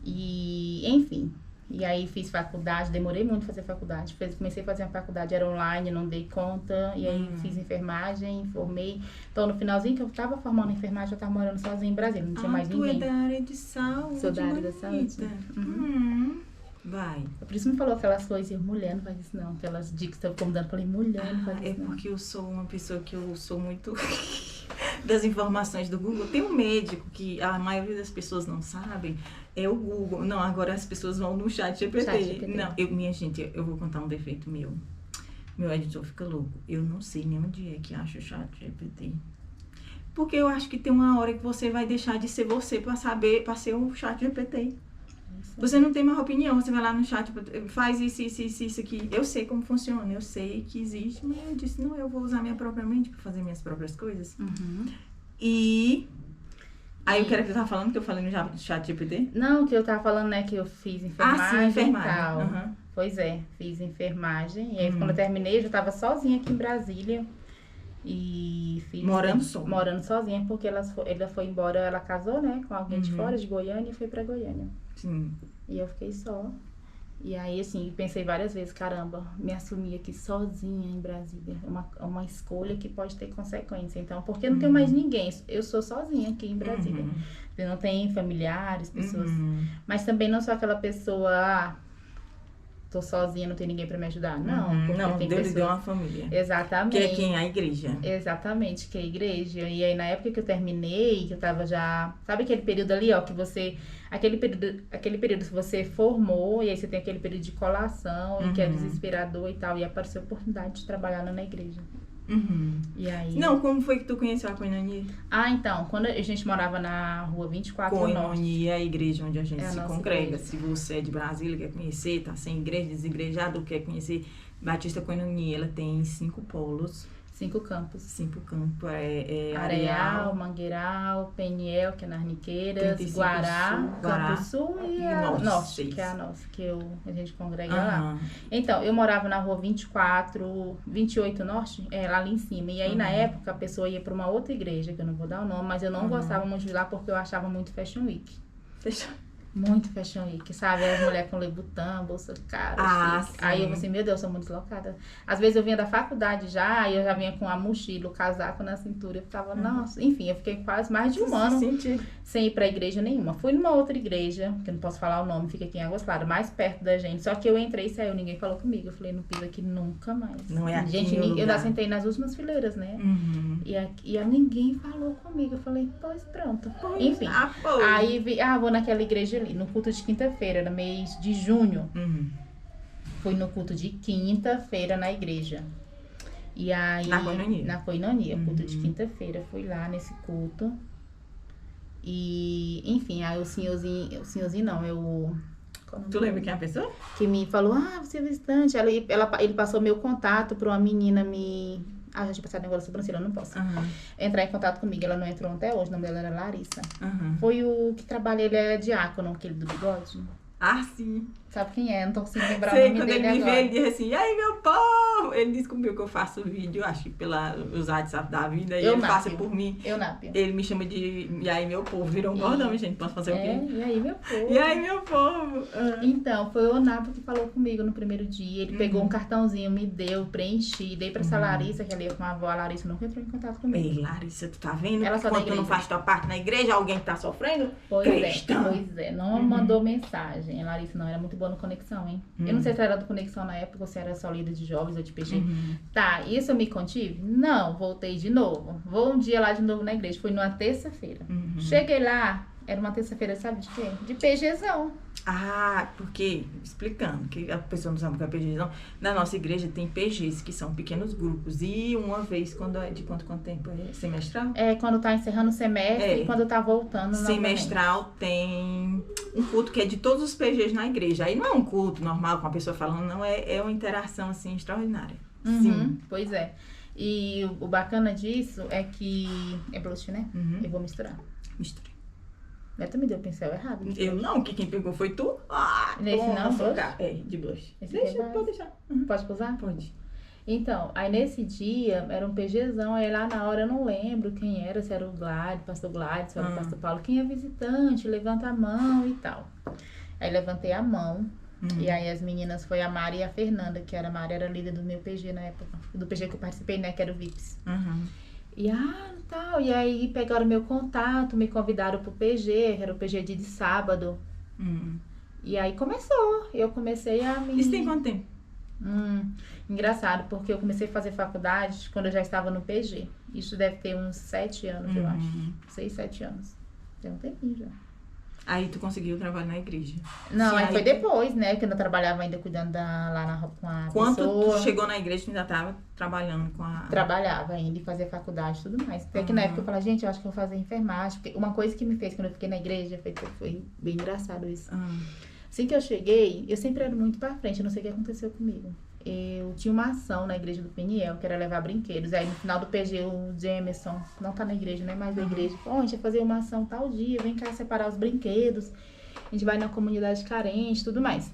Speaker 1: E, enfim. E aí fiz faculdade, demorei muito pra fazer faculdade. Comecei a fazer uma faculdade, era online, não dei conta. E aí fiz enfermagem, formei. Então no finalzinho que eu tava formando enfermagem, eu tava morando sozinha em Brasília, não tinha mais ninguém.
Speaker 2: Tu é da área de saúde.
Speaker 1: Sou da área da saúde.
Speaker 2: Vai.
Speaker 1: Por isso me falou aquelas coisas, mulher não faz isso não. Aquelas dicas que eu ficou me dando, falei, mulher não faz isso não.
Speaker 2: É porque eu sou uma pessoa que eu sou muito das informações do Google. Tem um médico que a maioria das pessoas não sabem, é o Google. Não, agora as pessoas vão no chat GPT. Não, minha gente, eu vou contar um defeito meu. Meu editor fica louco. Eu não sei nem onde é que acha o chat GPT. Porque eu acho que tem uma hora que você vai deixar de ser você pra ser o chat GPT. Você não tem mais opinião, você vai lá no chat, faz isso aqui. Eu sei como funciona, eu sei que existe, mas eu disse, não, eu vou usar minha própria mente para fazer minhas próprias coisas. E aí o que era que eu tava falando, que eu falei no chat GPT?
Speaker 1: Não, que eu tava falando, né, que eu fiz enfermagem,
Speaker 2: enfermagem.
Speaker 1: E tal. Pois é, fiz enfermagem. E aí quando eu terminei, eu já tava sozinha aqui em Brasília. E fiz... Morando sozinha, porque ela foi embora, ela casou, né, com alguém de fora, de Goiânia, e foi pra Goiânia.
Speaker 2: Sim.
Speaker 1: E eu fiquei só. E aí, assim, pensei várias vezes, caramba, me assumir aqui sozinha em Brasília. Uma escolha que pode ter consequência. Então, porque eu não tenho mais ninguém. Eu sou sozinha aqui em Brasília. Eu não tenho familiares, pessoas. Mas também não sou aquela pessoa... tô sozinha, não tem ninguém pra me ajudar. Não, porque
Speaker 2: não,
Speaker 1: tem
Speaker 2: Deus
Speaker 1: pessoas...
Speaker 2: deu uma família.
Speaker 1: Exatamente.
Speaker 2: Que é quem? A igreja.
Speaker 1: Exatamente, que é a igreja. E aí, na época que eu terminei, que eu tava já... Sabe aquele período ali, ó, que você... Aquele período que você formou, e aí você tem aquele período de colação, e que é desesperador e tal. E apareceu a oportunidade de trabalhar na igreja. E aí...
Speaker 2: Não, como foi que tu conheceu a Koinonia?
Speaker 1: Então, quando a gente morava na rua 24
Speaker 2: Koinonia é a igreja onde a gente se congrega.
Speaker 1: Igreja.
Speaker 2: Se você é de Brasília, quer conhecer, tá sem igreja, desigrejado, quer conhecer, Batista Koinonia, ela tem 5 polos.
Speaker 1: 5 campos.
Speaker 2: 5 campos.
Speaker 1: Areal, Mangueiral, Peniel, que é nas Niqueiras, Guará, Campo Sul e a Norte, que é a nossa, que a gente congrega lá. Então, eu morava na rua 28 Norte, lá ali em cima. E aí, na época, a pessoa ia para uma outra igreja, que eu não vou dar o nome, mas eu não gostava muito de lá porque eu achava muito Fashion Week. Muito Fashion Week, sabe? As mulheres com Louboutin, bolsa cara.
Speaker 2: Sim.
Speaker 1: Aí eu pensei, meu Deus, eu sou muito deslocada. Às vezes eu vinha da faculdade já, e eu já vinha com a mochila, o casaco na cintura. Eu ficava, nossa, enfim, eu fiquei quase mais de um ano sem ir pra igreja nenhuma. Fui numa outra igreja, que eu não posso falar o nome, fica aqui em Águas Claras, mais perto da gente. Só que eu entrei e saiu, ninguém falou comigo. Eu falei, não piso aqui nunca mais.
Speaker 2: Não é aqui.
Speaker 1: Gente, eu já sentei nas últimas fileiras, né? E ninguém falou comigo. Eu falei, pois pronto. Enfim. Aí vou naquela igreja ali, no culto de quinta-feira, no mês de junho. Fui no culto de quinta-feira na igreja. E aí... Na Coinonia, culto de quinta-feira. Fui lá nesse culto. E, enfim, aí o senhorzinho não, eu...
Speaker 2: Tu lembra quem é a pessoa?
Speaker 1: Que me falou, você é visitante. Ele passou meu contato pra uma menina já tinha passado negócio da sobrancelha, eu não posso. Entrar em contato comigo. Ela não entrou até hoje, o nome dela era Larissa. Foi o que trabalha, ele é diácono, aquele do bigode.
Speaker 2: Sim.
Speaker 1: Sabe quem é? Não tô conseguindo lembrar o nome dele agora.
Speaker 2: Quando ele me vê, ele diz assim, e aí, meu povo? Ele descobriu que eu faço vídeo, acho que pelos WhatsApp da vida, e ele passa por mim. Ele me chama de, e aí, meu povo, virou um bordão, gente, posso fazer o quê?
Speaker 1: E aí, meu povo.
Speaker 2: E aí, meu povo.
Speaker 1: Então, foi o Onapo que falou comigo no primeiro dia, ele pegou um cartãozinho, me deu, preenchi, dei pra essa Larissa, que ali é com a avó, a Larissa nunca entrou em contato comigo.
Speaker 2: Ei, Larissa, tu tá vendo?
Speaker 1: Ela só
Speaker 2: quando tu não faz tua parte na igreja, alguém que tá sofrendo?
Speaker 1: Pois é, não mandou mensagem. A Larissa não era muito boa no Conexão, hein? Eu não sei se era do Conexão na época ou se era só líder de jovens ou de PG. Tá, isso eu me contive? Não, voltei de novo. Vou um dia lá de novo na igreja. Fui numa terça-feira. Cheguei lá, era uma terça-feira, sabe de quê? De PGzão.
Speaker 2: Porque, explicando, que a pessoa não sabe o que é PGzão, na nossa igreja tem PGs, que são pequenos grupos. E uma vez, de quanto tempo? É semestral?
Speaker 1: É, quando tá encerrando o semestre e quando tá voltando.
Speaker 2: Semestral tem um culto que é de todos os PGs na igreja. Aí não é um culto normal com a pessoa falando, não, é uma interação, assim, extraordinária. Sim.
Speaker 1: Pois é. E o bacana disso é que... É blush, né? Eu vou misturar.
Speaker 2: Mistura.
Speaker 1: Tu me deu o pincel errado.
Speaker 2: Eu não, que quem pegou foi tu.
Speaker 1: Nesse não, blush?
Speaker 2: De blush.
Speaker 1: Pode deixar. Pode usar?
Speaker 2: Pode.
Speaker 1: Então, aí nesse dia, era um PGzão, aí lá na hora eu não lembro quem era, se era o Glad, pastor Glad, se era o pastor Paulo, quem é visitante, levanta a mão e tal. Aí levantei a mão, e aí as meninas, foi a Mari e a Fernanda, que a Mari era líder do meu PG na época, do PG que eu participei, né, que era o VIPS. E tal, e aí pegaram meu contato, me convidaram pro PG, que era o PG de sábado. E aí começou, eu comecei a me...
Speaker 2: Isso tem quanto tempo?
Speaker 1: Engraçado, porque eu comecei a fazer faculdade quando eu já estava no PG. Isso deve ter uns 7 anos, eu acho. 6, 7 anos. Tem um tempinho já.
Speaker 2: Aí tu conseguiu trabalhar na igreja?
Speaker 1: Não, aí foi depois, né? Que eu não trabalhava ainda cuidando com a
Speaker 2: Quando
Speaker 1: pessoa.
Speaker 2: tu chegou na igreja, tu ainda tava trabalhando com a...
Speaker 1: Trabalhava ainda e fazia faculdade e tudo mais. Até que na época eu falava, gente, eu acho que eu vou fazer enfermagem. Porque uma coisa que me fez quando eu fiquei na igreja foi bem engraçado isso. Assim que eu cheguei, eu sempre era muito pra frente, eu não sei o que aconteceu comigo. Eu tinha uma ação na igreja do Peniel, que era levar brinquedos. Aí no final do PG, o Jamerson, não tá na igreja, né? Mas da igreja, a gente vai fazer uma ação tal dia, vem cá separar os brinquedos. A gente vai na comunidade carente e tudo mais.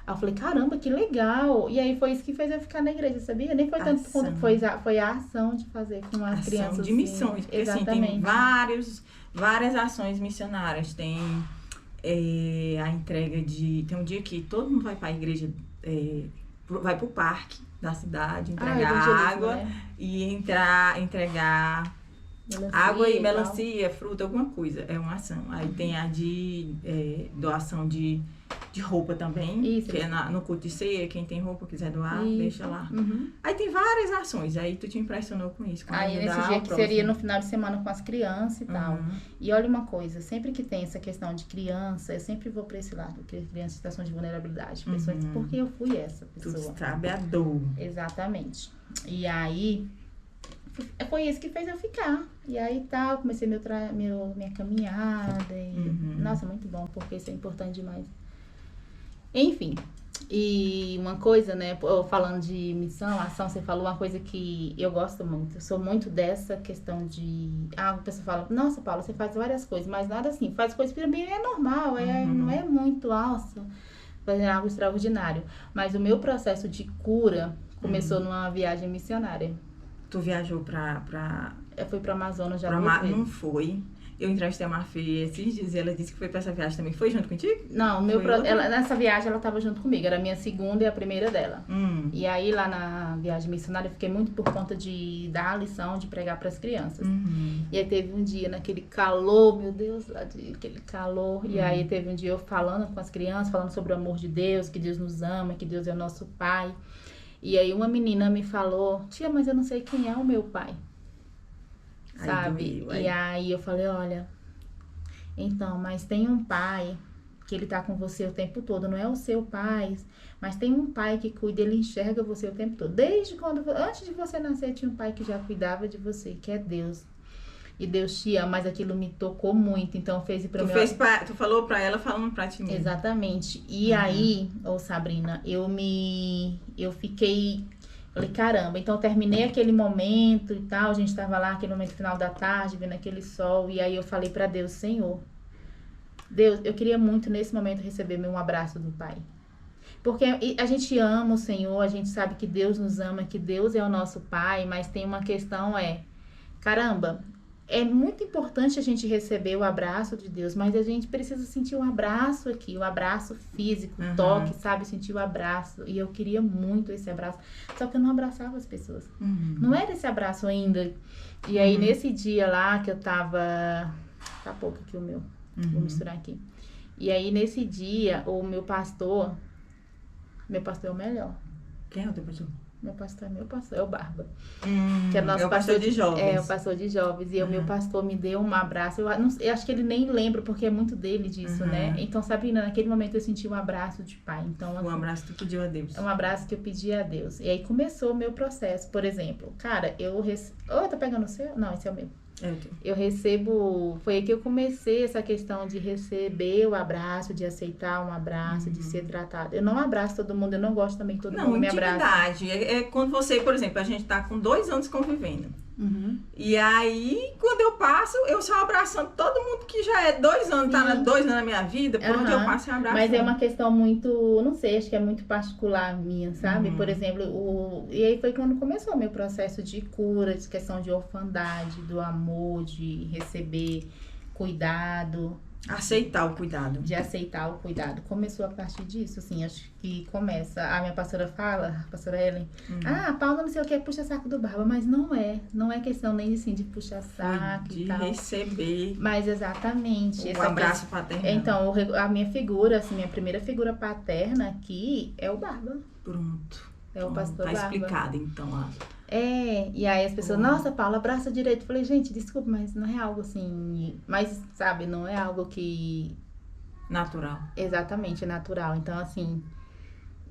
Speaker 1: Aí eu falei, caramba, que legal. E aí foi isso que fez eu ficar na igreja, sabia? Nem foi tanto quanto foi a ação de fazer com as crianças.
Speaker 2: Ação de missões, porque
Speaker 1: exatamente.
Speaker 2: Assim, tem várias ações missionárias. Tem a entrega de... Tem um dia que todo mundo vai pra igreja... vai pro parque da cidade, entregar água, né? E entregar melancia, água e melancia, fruta, alguma coisa. É uma ação. Aí tem a de doação de roupa também, isso, que é no culto de ceia, quem tem roupa quiser doar, deixa lá. Aí tem várias ações, aí tu te impressionou com isso.
Speaker 1: Aí nesse dia que seria no final de semana com as crianças e tal. E olha uma coisa, sempre que tem essa questão de criança, eu sempre vou pra esse lado, porque criança em situação de vulnerabilidade, pessoas, porque eu fui essa pessoa.
Speaker 2: Tu sabe a dor.
Speaker 1: Exatamente. E aí, foi isso que fez eu ficar. E aí tal, comecei minha caminhada. E, nossa, muito bom, porque isso é importante demais. Enfim, e uma coisa, né, falando de missão, ação, você falou uma coisa que eu gosto muito. Eu sou muito dessa questão de... a pessoa fala, nossa, Paula, você faz várias coisas, mas nada assim. Faz coisas que também é normal, não é muito, nossa, fazer algo extraordinário. Mas o meu processo de cura começou numa viagem missionária.
Speaker 2: Tu viajou pra...
Speaker 1: Eu fui pra Amazonas já.
Speaker 2: Não foi. Eu entrevistei a Marfê esses dias e ela disse que foi pra essa viagem também. Foi junto contigo?
Speaker 1: Não, nessa viagem ela estava junto comigo. Era a minha segunda e a primeira dela. E aí lá na viagem missionária eu fiquei muito por conta de dar a lição, de pregar para as crianças. E aí teve um dia naquele calor, meu Deus, aquele calor. E aí teve um dia eu falando com as crianças, falando sobre o amor de Deus, que Deus nos ama, que Deus é o nosso Pai. E aí uma menina me falou, tia, mas eu não sei quem é o meu pai. Sabe? E aí eu falei, olha, então, mas tem um pai que ele tá com você o tempo todo, não é o seu pai, mas tem um pai que cuida, ele enxerga você o tempo todo. Antes de você nascer, tinha um pai que já cuidava de você, que é Deus. E Deus te ama, mas aquilo me tocou muito, então fez pra mim.
Speaker 2: Tu falou pra ela falando pra ti mesmo.
Speaker 1: Exatamente. E aí, Sabrina, eu fiquei... Falei, caramba, então eu terminei aquele momento e tal, a gente tava lá, aquele momento final da tarde, vendo aquele sol, e aí eu falei pra Deus, Senhor, Deus, eu queria muito nesse momento receber um abraço do Pai. Porque a gente ama o Senhor, a gente sabe que Deus nos ama, que Deus é o nosso Pai, mas tem uma questão, caramba, é muito importante a gente receber o abraço de Deus, mas a gente precisa sentir um abraço aqui, o abraço físico, o toque, sabe? Sentir o abraço. E eu queria muito esse abraço. Só que eu não abraçava as pessoas. Não era esse abraço ainda. E aí, nesse dia lá que eu tava... Tá pouco aqui o meu. Vou misturar aqui. E aí, nesse dia, o meu pastor é o melhor.
Speaker 2: Quem é o teu pastor?
Speaker 1: Meu pastor é o Barba.
Speaker 2: Que é o nosso pastor de jovens.
Speaker 1: É, o pastor de jovens. E o meu pastor me deu um abraço. Eu acho que ele nem lembra, porque é muito dele disso, né? Então, Sabrina, naquele momento eu senti um abraço de pai. Então, assim,
Speaker 2: um abraço que tu pediu a Deus.
Speaker 1: É um abraço que eu pedi a Deus. E aí começou o meu processo. Por exemplo, cara, eu tô pegando o seu? Não, esse é o meu. Eu recebo... Foi aí que eu comecei essa questão de receber o abraço, de aceitar um abraço, de ser tratado. Eu não abraço todo mundo, eu não gosto também que todo mundo me abraça.
Speaker 2: Não, intimidade. É quando você, por exemplo, a gente tá com 2 anos convivendo. E aí, quando eu passo, eu só abraçando todo mundo que já é 2 anos, tá 2 anos na minha vida, por onde eu passo, eu abraço.
Speaker 1: Mas é uma questão muito, não sei, acho que é muito particular minha, sabe? Por exemplo, e aí foi quando começou o meu processo de cura, de questão de orfandade, do amor, de receber cuidado.
Speaker 2: Aceitar o cuidado.
Speaker 1: De aceitar o cuidado. Começou a partir disso, assim, acho que começa. A minha pastora fala, a pastora Ellen, Paula não sei o que, puxa saco do Barba, mas não é questão nem assim de puxar saco
Speaker 2: de
Speaker 1: e tal.
Speaker 2: Receber.
Speaker 1: Mas exatamente.
Speaker 2: Um abraço paterno.
Speaker 1: Então, a minha figura, assim, minha primeira figura paterna aqui é o Barba.
Speaker 2: Pronto.
Speaker 1: É o pastor Barba.
Speaker 2: Tá explicado, então, ó.
Speaker 1: E aí as pessoas, nossa, Paula, abraça direito. Eu falei, gente, desculpa, mas não é algo assim... Mas, sabe, não é algo que...
Speaker 2: Natural.
Speaker 1: Exatamente, é natural. Então, assim...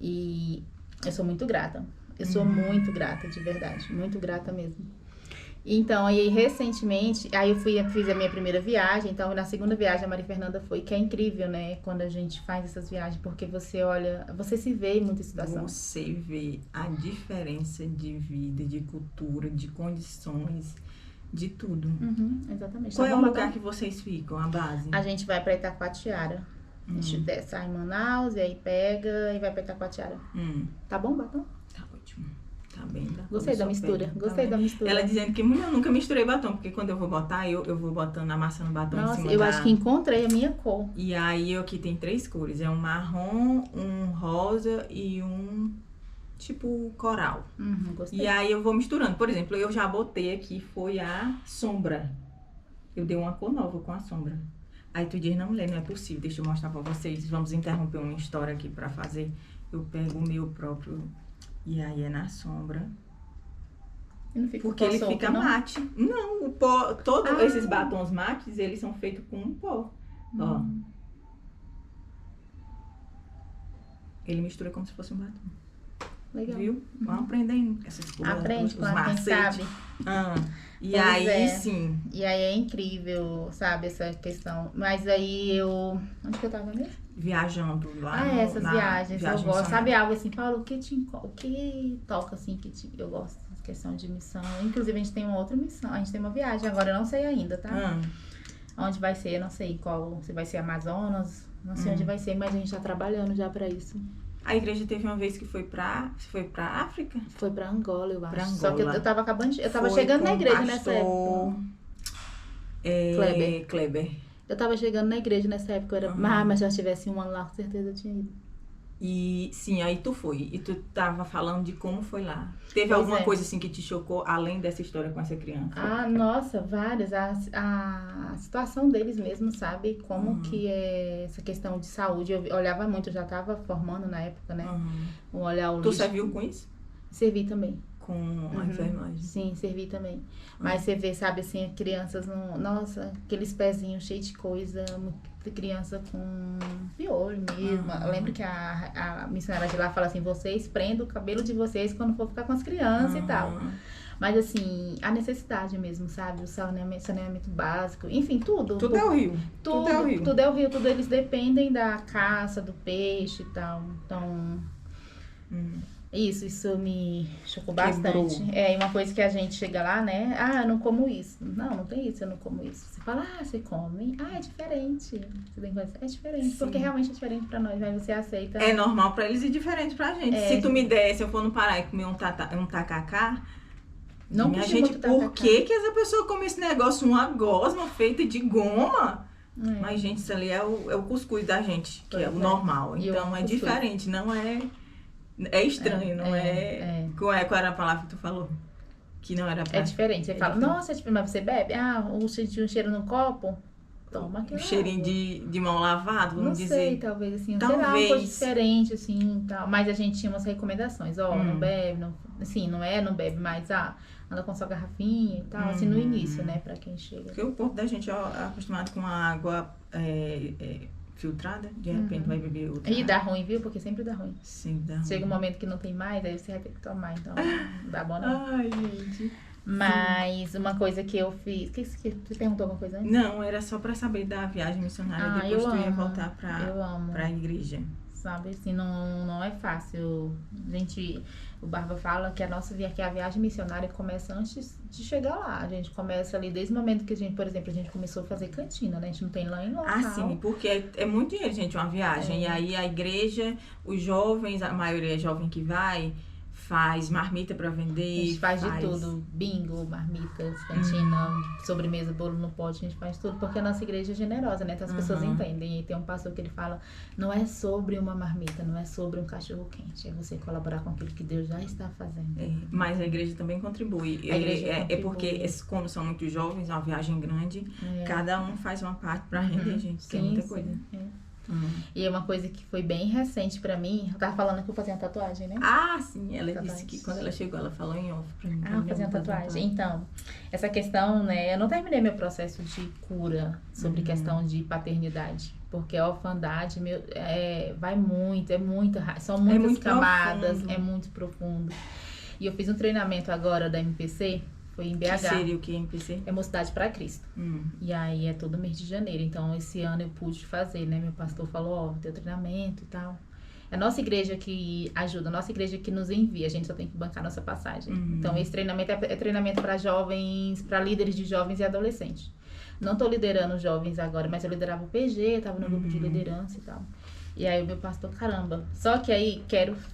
Speaker 1: E eu sou muito grata. Eu sou muito grata, de verdade. Muito grata mesmo. Então, aí recentemente, aí eu fiz a minha primeira viagem, então na segunda viagem a Maria Fernanda foi, que é incrível, né, quando a gente faz essas viagens, porque você olha, você se vê em muita situação.
Speaker 2: Você vê a diferença de vida, de cultura, de condições, de tudo.
Speaker 1: Exatamente.
Speaker 2: Qual é o lugar que vocês ficam, a base?
Speaker 1: A gente vai pra Itacoatiara. A gente sai em Manaus, e aí pega e vai pra Itacoatiara. Tá bom, batom?
Speaker 2: Tá ótimo. Tá bem.
Speaker 1: Gostei da mistura. Gostei da mistura.
Speaker 2: Ela dizendo que mulher, eu nunca misturei batom, porque quando eu vou botar, eu vou botando, amassando batom em cima
Speaker 1: eu acho que encontrei a minha cor.
Speaker 2: E aí aqui tem 3 cores. É um marrom, um rosa e um tipo coral.
Speaker 1: Gostei.
Speaker 2: E aí eu vou misturando. Por exemplo, eu já botei aqui, foi a sombra. Eu dei uma cor nova com a sombra. Aí tu diz, não, Lê, não é possível. Deixa eu mostrar pra vocês. Vamos interromper uma história aqui pra fazer. Eu pego o meu próprio... E aí é na sombra. Porque ele fica mate. Não, o pó, todos esses batons mates, eles são feitos com um pó. Ó. Ele mistura como se fosse um batom.
Speaker 1: Legal.
Speaker 2: Viu? Vamos aprendendo essas coisas.
Speaker 1: Aprende com quem sabe.
Speaker 2: E aí, sim.
Speaker 1: E aí é incrível, sabe, essa questão. Mas aí onde que eu tava mesmo?
Speaker 2: Viajando lá.
Speaker 1: Essas viagens eu gosto. Sabe algo assim, Paulo, o que toca assim, eu gosto dessa questão de missão. Inclusive, a gente tem uma outra missão, a gente tem uma viagem, agora eu não sei ainda, tá? Onde vai ser, não sei qual, se vai ser Amazonas, não sei onde vai ser, mas a gente tá trabalhando já pra isso.
Speaker 2: A igreja teve uma vez que foi pra África?
Speaker 1: Foi pra Angola, eu acho.
Speaker 2: Pra Angola.
Speaker 1: Só que eu tava chegando na igreja nessa época.
Speaker 2: Kleber.
Speaker 1: Eu tava chegando na igreja nessa época, mas se eu tivesse um ano lá, com certeza eu tinha ido.
Speaker 2: E sim, aí tu foi. E tu tava falando de como foi lá. Teve alguma coisa assim que te chocou, além dessa história com essa criança?
Speaker 1: Ah, nossa, várias. A situação deles mesmo, sabe? Como que é essa questão de saúde. Eu olhava muito, eu já tava formando na época, né? Um olhar o
Speaker 2: Tu
Speaker 1: lixo.
Speaker 2: serviu com isso?
Speaker 1: Servi também.
Speaker 2: Com a enfermagem?
Speaker 1: Sim, servi também. Mas você vê, sabe, assim, crianças, nossa, aqueles pezinhos cheios de coisa, criança com piolho mesmo. Eu lembro que a missionária de lá fala assim, vocês prendam o cabelo de vocês quando for ficar com as crianças e tal. Mas assim, a necessidade mesmo, sabe? O saneamento básico, enfim, tudo.
Speaker 2: Tudo é o rio.
Speaker 1: Tudo é o rio. Tudo é o rio, tudo eles dependem da caça, do peixe e tal. Então... Isso me chocou bastante. E uma coisa que a gente chega lá, né? Ah, eu não como isso. Não tem isso, eu não como isso. Você fala, você come. Ah, é diferente. Você tem coisa, é diferente. Sim. Porque realmente é diferente pra nós, mas você aceita.
Speaker 2: É normal pra eles e diferente pra gente. Se tu me der, se eu for no Pará e comer um tacacá,
Speaker 1: não
Speaker 2: minha gente, por que essa pessoa come esse negócio, uma gosma feita de goma? Mas, gente, isso ali é o cuscuz da gente, que é o normal. Então, é diferente, não é... É estranho, não é... Qual era a palavra que tu falou? Que não era pra...
Speaker 1: É diferente. Você fala, nossa, mas você bebe? Ah, um cheiro no copo? Toma aquele
Speaker 2: cheirinho de mão lavada, vamos dizer.
Speaker 1: Não sei, talvez assim. Talvez. Sei lá, uma coisa diferente, assim, tal. Mas a gente tinha umas recomendações. Não bebe, não... Assim, não bebe, mas anda com sua garrafinha e tal. Assim, no início, né, pra quem chega.
Speaker 2: Porque o corpo da gente é acostumado com a água... filtrada, de repente vai beber outra.
Speaker 1: E dá ruim, viu? Porque sempre dá ruim.
Speaker 2: Sim, dá ruim.
Speaker 1: Chega um momento que não tem mais, aí você vai ter que tomar, então não dá bom não.
Speaker 2: Ai, gente.
Speaker 1: Mas uma coisa que eu fiz... Você perguntou alguma coisa antes?
Speaker 2: Não, era só pra saber da viagem missionária, depois tu ia voltar pra igreja.
Speaker 1: Sabe, assim, não é fácil. O Barba fala que a viagem missionária começa antes de chegar lá. A gente começa ali desde o momento que a gente, por exemplo, a gente começou a fazer cantina, né? A gente não tem lá em local.
Speaker 2: Ah, sim, porque é muito dinheiro, gente, uma viagem. E aí a igreja, os jovens, a maioria é jovem que vai, faz marmita pra vender.
Speaker 1: A gente faz de tudo. Bingo, marmitas, cantina, sobremesa, bolo no pote. A gente faz tudo porque a nossa igreja é generosa, né? Então as pessoas entendem. E tem um pastor que ele fala, não é sobre uma marmita, não é sobre um cachorro quente. É você colaborar com aquilo que Deus já está fazendo.
Speaker 2: Mas a igreja também contribui. É porque, como são muito jovens, é uma viagem grande, cada um faz uma parte pra render, gente. Tem muita coisa. E
Speaker 1: é uma coisa que foi bem recente pra mim. Eu tava falando que eu fazia uma tatuagem, né?
Speaker 2: Ah, sim. Ela disse que quando ela chegou, ela falou em off pra mim.
Speaker 1: Eu fazia uma tatuagem. Então, essa questão, né? Eu não terminei meu processo de cura sobre questão de paternidade. Porque a orfandade vai muito, são muitas camadas, é muito profundo. E eu fiz um treinamento agora da MPC. Foi em BH.
Speaker 2: Que seria o que, MPC?
Speaker 1: É Mocidade para Cristo. E aí é todo mês de janeiro. Então, esse ano eu pude fazer, né? Meu pastor falou, teu treinamento e tal. É a nossa igreja que ajuda, a nossa igreja que nos envia. A gente só tem que bancar nossa passagem. Então, esse treinamento é treinamento para jovens, para líderes de jovens e adolescentes. Não tô liderando jovens agora, mas eu liderava o PG, tava no grupo de liderança e tal. E aí o meu pastor, caramba, só que aí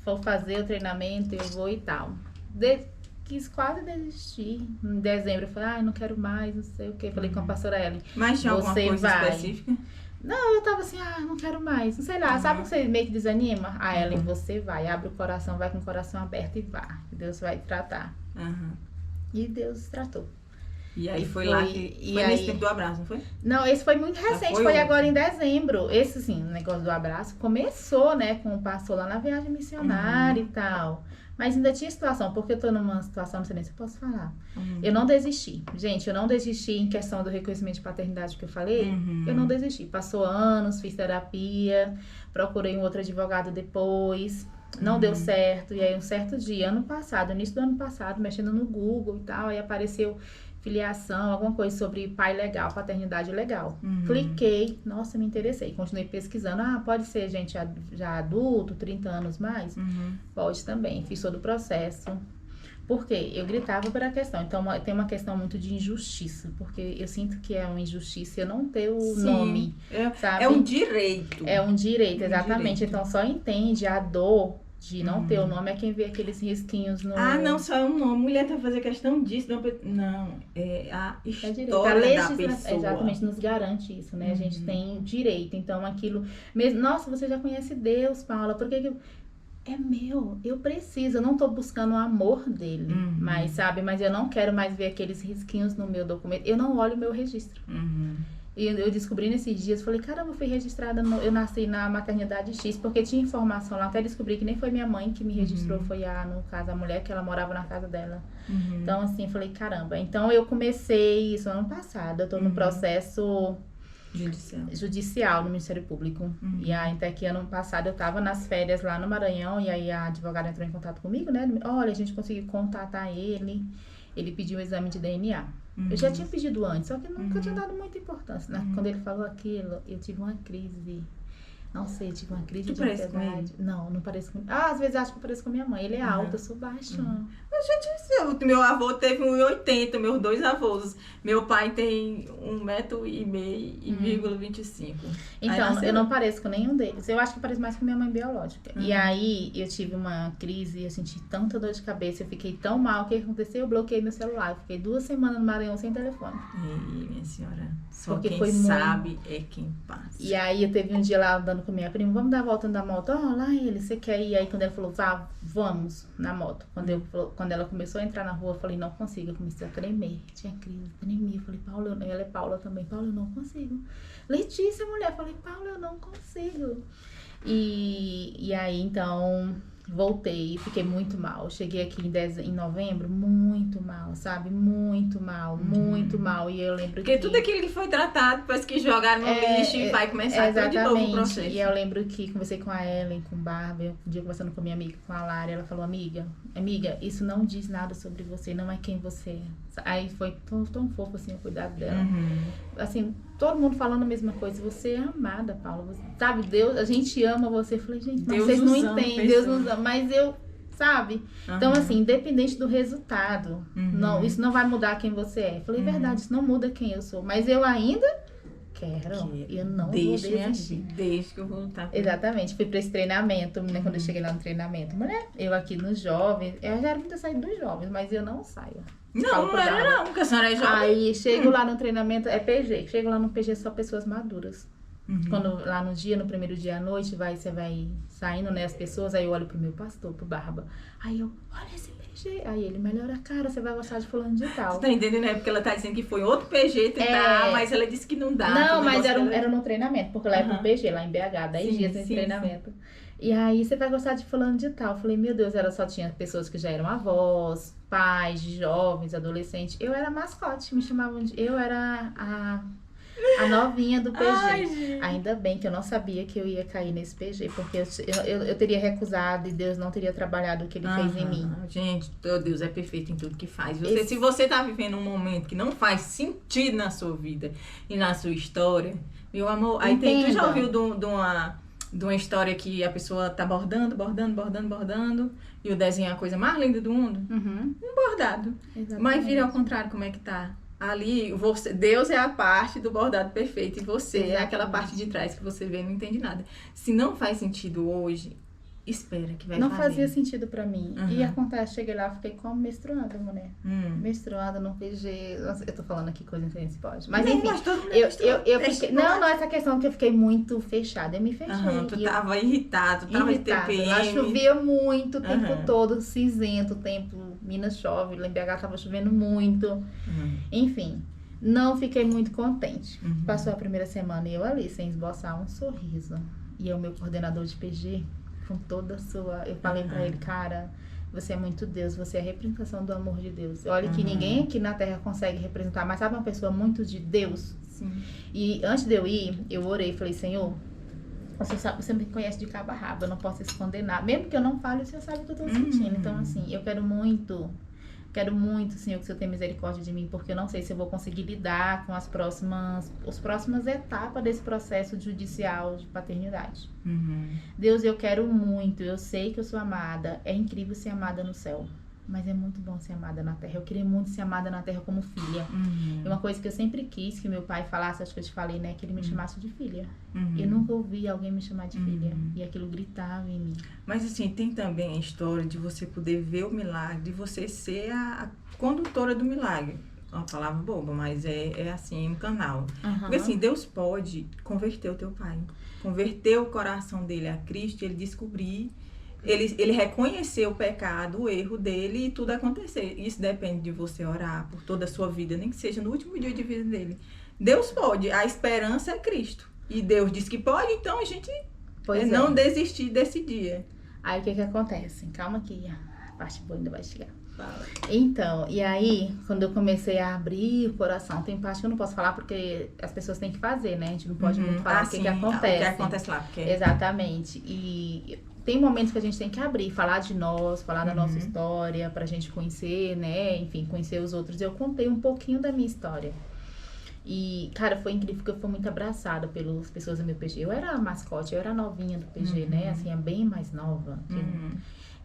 Speaker 1: vou fazer o treinamento, eu vou e tal. Quis quase desistir. Em dezembro eu falei, não quero mais, não sei o que. Falei com a pastora Ellen.
Speaker 2: Mas tinha alguma coisa específica?
Speaker 1: Não, eu tava assim, não quero mais. Não sei lá, sabe que você meio que desanima? A Ellen, você vai, abre o coração, vai com o coração aberto e vá. Deus vai te tratar. E Deus tratou.
Speaker 2: E aí foi lá que... Foi nesse tempo do abraço, não foi?
Speaker 1: Não, esse foi muito recente, foi agora em dezembro. Esse, assim, o negócio do abraço começou, né, com o pastor lá na viagem missionária e tal. Mas ainda tinha situação, porque eu tô numa situação, não sei nem se eu posso falar. Eu não desisti. Gente, eu não desisti em questão do reconhecimento de paternidade que eu falei. Eu não desisti. Passou anos, fiz terapia, procurei um outro advogado depois. Não deu certo. E aí, um certo dia, início do ano passado, mexendo no Google e tal, aí apareceu filiação, alguma coisa sobre pai legal, paternidade legal. Cliquei, nossa, me interessei. Continuei pesquisando. Pode ser gente já adulto, 30 anos mais? Pode também. Fiz todo o processo. Por quê? Eu gritava pela questão. Então, tem uma questão muito de injustiça. Porque eu sinto que é uma injustiça eu não ter o nome, sabe?
Speaker 2: É um direito.
Speaker 1: É um direito, exatamente. Então, só entende a dor de não ter o nome é quem vê aqueles risquinhos no...
Speaker 2: Ah, não, só é um nome. Mulher tá fazendo questão disso. Não, é a história da pessoa.
Speaker 1: Exatamente, nos garante isso, né? A gente tem direito. Então, aquilo mesmo... Nossa, você já conhece Deus, Paula. Por que é meu? Eu preciso. Eu não tô buscando o amor dele. Mas, sabe? Mas eu não quero mais ver aqueles risquinhos no meu documento. Eu não olho o meu registro. E eu descobri nesses dias, falei, caramba, eu fui registrada, eu nasci na maternidade X, porque tinha informação lá, até descobri que nem foi minha mãe que me registrou, foi no caso, a mulher que ela morava na casa dela. Então, assim, eu falei, caramba. Então, eu comecei isso ano passado, eu tô no processo judicial no Ministério Público. E aí, até que ano passado, eu tava nas férias lá no Maranhão, e aí a advogada entrou em contato comigo, né? Olha, a gente conseguiu contatar ele pediu um exame de DNA. Eu já tinha pedido antes, só que nunca tinha dado muita importância, né? Quando ele falou aquilo, eu tive uma crise. Não sei, eu tive uma crise de ansiedade. Não pareço com... às vezes eu acho que eu pareço com minha mãe. Ele é alto, eu sou baixa.
Speaker 2: Mas já disse, meu avô teve 1,80, meus dois avós. Meu pai tem 1,5 m.
Speaker 1: Então, eu não pareço com nenhum deles. Eu acho que eu pareço mais com minha mãe biológica. E aí, eu tive uma crise, eu senti tanta dor de cabeça, eu fiquei tão mal. O que aconteceu? Eu bloqueei meu celular. Eu fiquei 2 semanas no Maranhão sem telefone.
Speaker 2: Minha senhora, só
Speaker 1: porque
Speaker 2: quem
Speaker 1: foi
Speaker 2: sabe é quem passa.
Speaker 1: E aí, eu teve um dia lá andando com minha prima, vamos dar a volta da moto. Lá ele, você quer ir? Aí quando ela falou, vamos na moto. Quando ela começou a entrar na rua, eu falei, não consigo. Eu comecei a tremer, tinha crise, tremia. Eu falei, Paula, ela é Paula também. Paula, eu não consigo. Letícia, mulher. Eu falei, Paula, eu não consigo. E aí, então... Voltei, fiquei muito mal. Cheguei aqui em novembro, muito mal, sabe? Muito mal. E eu lembro
Speaker 2: porque tudo aquilo que foi tratado, depois que jogaram no lixo e vai começar tudo de novo o processo.
Speaker 1: E eu lembro que conversei com a Ellen, com o Bárbara, um dia conversando com a minha amiga, com a Lara, ela falou, amiga, isso não diz nada sobre você, não é quem você é. Aí foi tão fofo, assim, o cuidado dela. Assim, todo mundo falando a mesma coisa. Você é amada, Paula. Você, sabe, Deus, a gente ama você. Eu falei, gente,
Speaker 2: Deus
Speaker 1: vocês não entendem. Deus nos ama. Mas eu, sabe? Então, assim, independente do resultado, não, isso não vai mudar quem você é. Eu falei, verdade, isso não muda quem eu sou. Mas eu ainda quero. Eu não vou desistir.
Speaker 2: Desde que eu voltar.
Speaker 1: Exatamente. Fui pra esse treinamento, né? Quando eu cheguei lá no treinamento. Mulher, eu aqui nos jovens, eu já era muito sair dos jovens, mas eu não saio.
Speaker 2: Não era não, porque a senhora é jovem.
Speaker 1: Aí chego lá no treinamento, é PG. Chego lá no PG só pessoas maduras. Quando lá no primeiro dia à noite, você vai saindo, né, as pessoas, aí eu olho pro meu pastor, pro Barba. Aí eu, olha esse PG. Aí ele, melhora a cara, você vai gostar de fulano de tal.
Speaker 2: Você tá entendendo, né? Porque ela tá dizendo que foi outro PG tentar, mas ela disse que não dá.
Speaker 1: Não, mas era no treinamento, porque lá é pro PG, lá em BH, 10 dias em treinamento. E aí, você vai gostar de fulano de tal. Eu falei, meu Deus, ela só tinha pessoas que já eram avós, pais, de jovens, adolescentes. Eu era mascote, me chamavam de... Eu era a novinha do PG.
Speaker 2: Ai,
Speaker 1: ainda bem que eu não sabia que eu ia cair nesse PG, porque eu teria recusado e Deus não teria trabalhado o que Ele fez em mim.
Speaker 2: Gente, Deus é perfeito em tudo que faz. Se você tá vivendo um momento que não faz sentido na sua vida e na sua história, meu amor, aí tu já ouviu de uma história que a pessoa tá bordando, e o desenho é a coisa mais linda do mundo? Um bordado.
Speaker 1: Exatamente.
Speaker 2: Mas vira ao contrário, como é que tá? Ali, Deus é a parte do bordado perfeito e você é aquela parte de trás que você vê e não entende nada. Se não faz sentido hoje, espera que vai fazer.
Speaker 1: Não fazia sentido pra mim. E acontece, cheguei lá, fiquei como menstruada, mulher. Menstruada no PG. Nossa, eu tô falando aqui coisa que não se pode. Mas enfim, eu fiquei... Não, essa questão que eu fiquei muito fechada. Eu me fechei.
Speaker 2: Tu tava irritado, tava de TPM.
Speaker 1: Lá chovia muito o tempo todo, cinzento, o tempo... Minas chove, lá em BH tava chovendo muito. Enfim, não fiquei muito contente. Passou a primeira semana e eu ali, sem esboçar um sorriso. E o meu coordenador de PG, com toda a sua... Eu falei pra ele, cara, você é muito Deus, você é a representação do amor de Deus. Olha que ninguém aqui na Terra consegue representar, mas sabe uma pessoa muito de Deus?
Speaker 2: Sim.
Speaker 1: E antes de eu ir, eu orei e falei, Senhor, você me conhece de cabo a rabo, eu não posso esconder nada. Mesmo que eu não fale, o Senhor sabe o que eu tô sentindo. Então, assim, eu quero muito, Senhor, que o Senhor tenha misericórdia de mim, porque eu não sei se eu vou conseguir lidar com as próximas etapas desse processo judicial de paternidade. Deus, eu quero muito, eu sei que eu sou amada, é incrível ser amada no céu. mas é muito bom ser amada na terra. Eu queria muito ser amada na terra como filha. E uma coisa que eu sempre quis que meu pai falasse, acho que eu te falei, né? Que ele me chamasse de filha. Eu nunca ouvi alguém me chamar de filha. E aquilo gritava em mim.
Speaker 2: Mas assim, tem também a história de você poder ver o milagre, de você ser a condutora do milagre. É uma palavra boba, mas é assim, um canal. Porque assim, Deus pode converter o teu pai. Converter o coração dele a Cristo, ele descobrir, ele reconhecer o pecado, o erro dele e tudo acontecer. Isso depende de você orar por toda a sua vida, nem que seja no último dia de vida dele. Deus pode, a esperança é Cristo. E Deus diz que pode, então a gente não desistir desse dia.
Speaker 1: Aí o que acontece? Calma que a parte boa ainda vai chegar. Então, e aí, quando eu comecei a abrir o coração, tem parte que eu não posso falar porque as pessoas têm que fazer, né? A gente não pode muito falar o que acontece.
Speaker 2: O que acontece lá. Porque...
Speaker 1: Exatamente. E tem momentos que a gente tem que abrir, falar de nós, falar da nossa história, pra gente conhecer, né? Enfim, conhecer os outros. Eu contei um pouquinho da minha história. E, cara, foi incrível porque eu fui muito abraçada pelas pessoas do meu PG. Eu era a mascote, eu era a novinha do PG, né? Assim, é bem mais nova.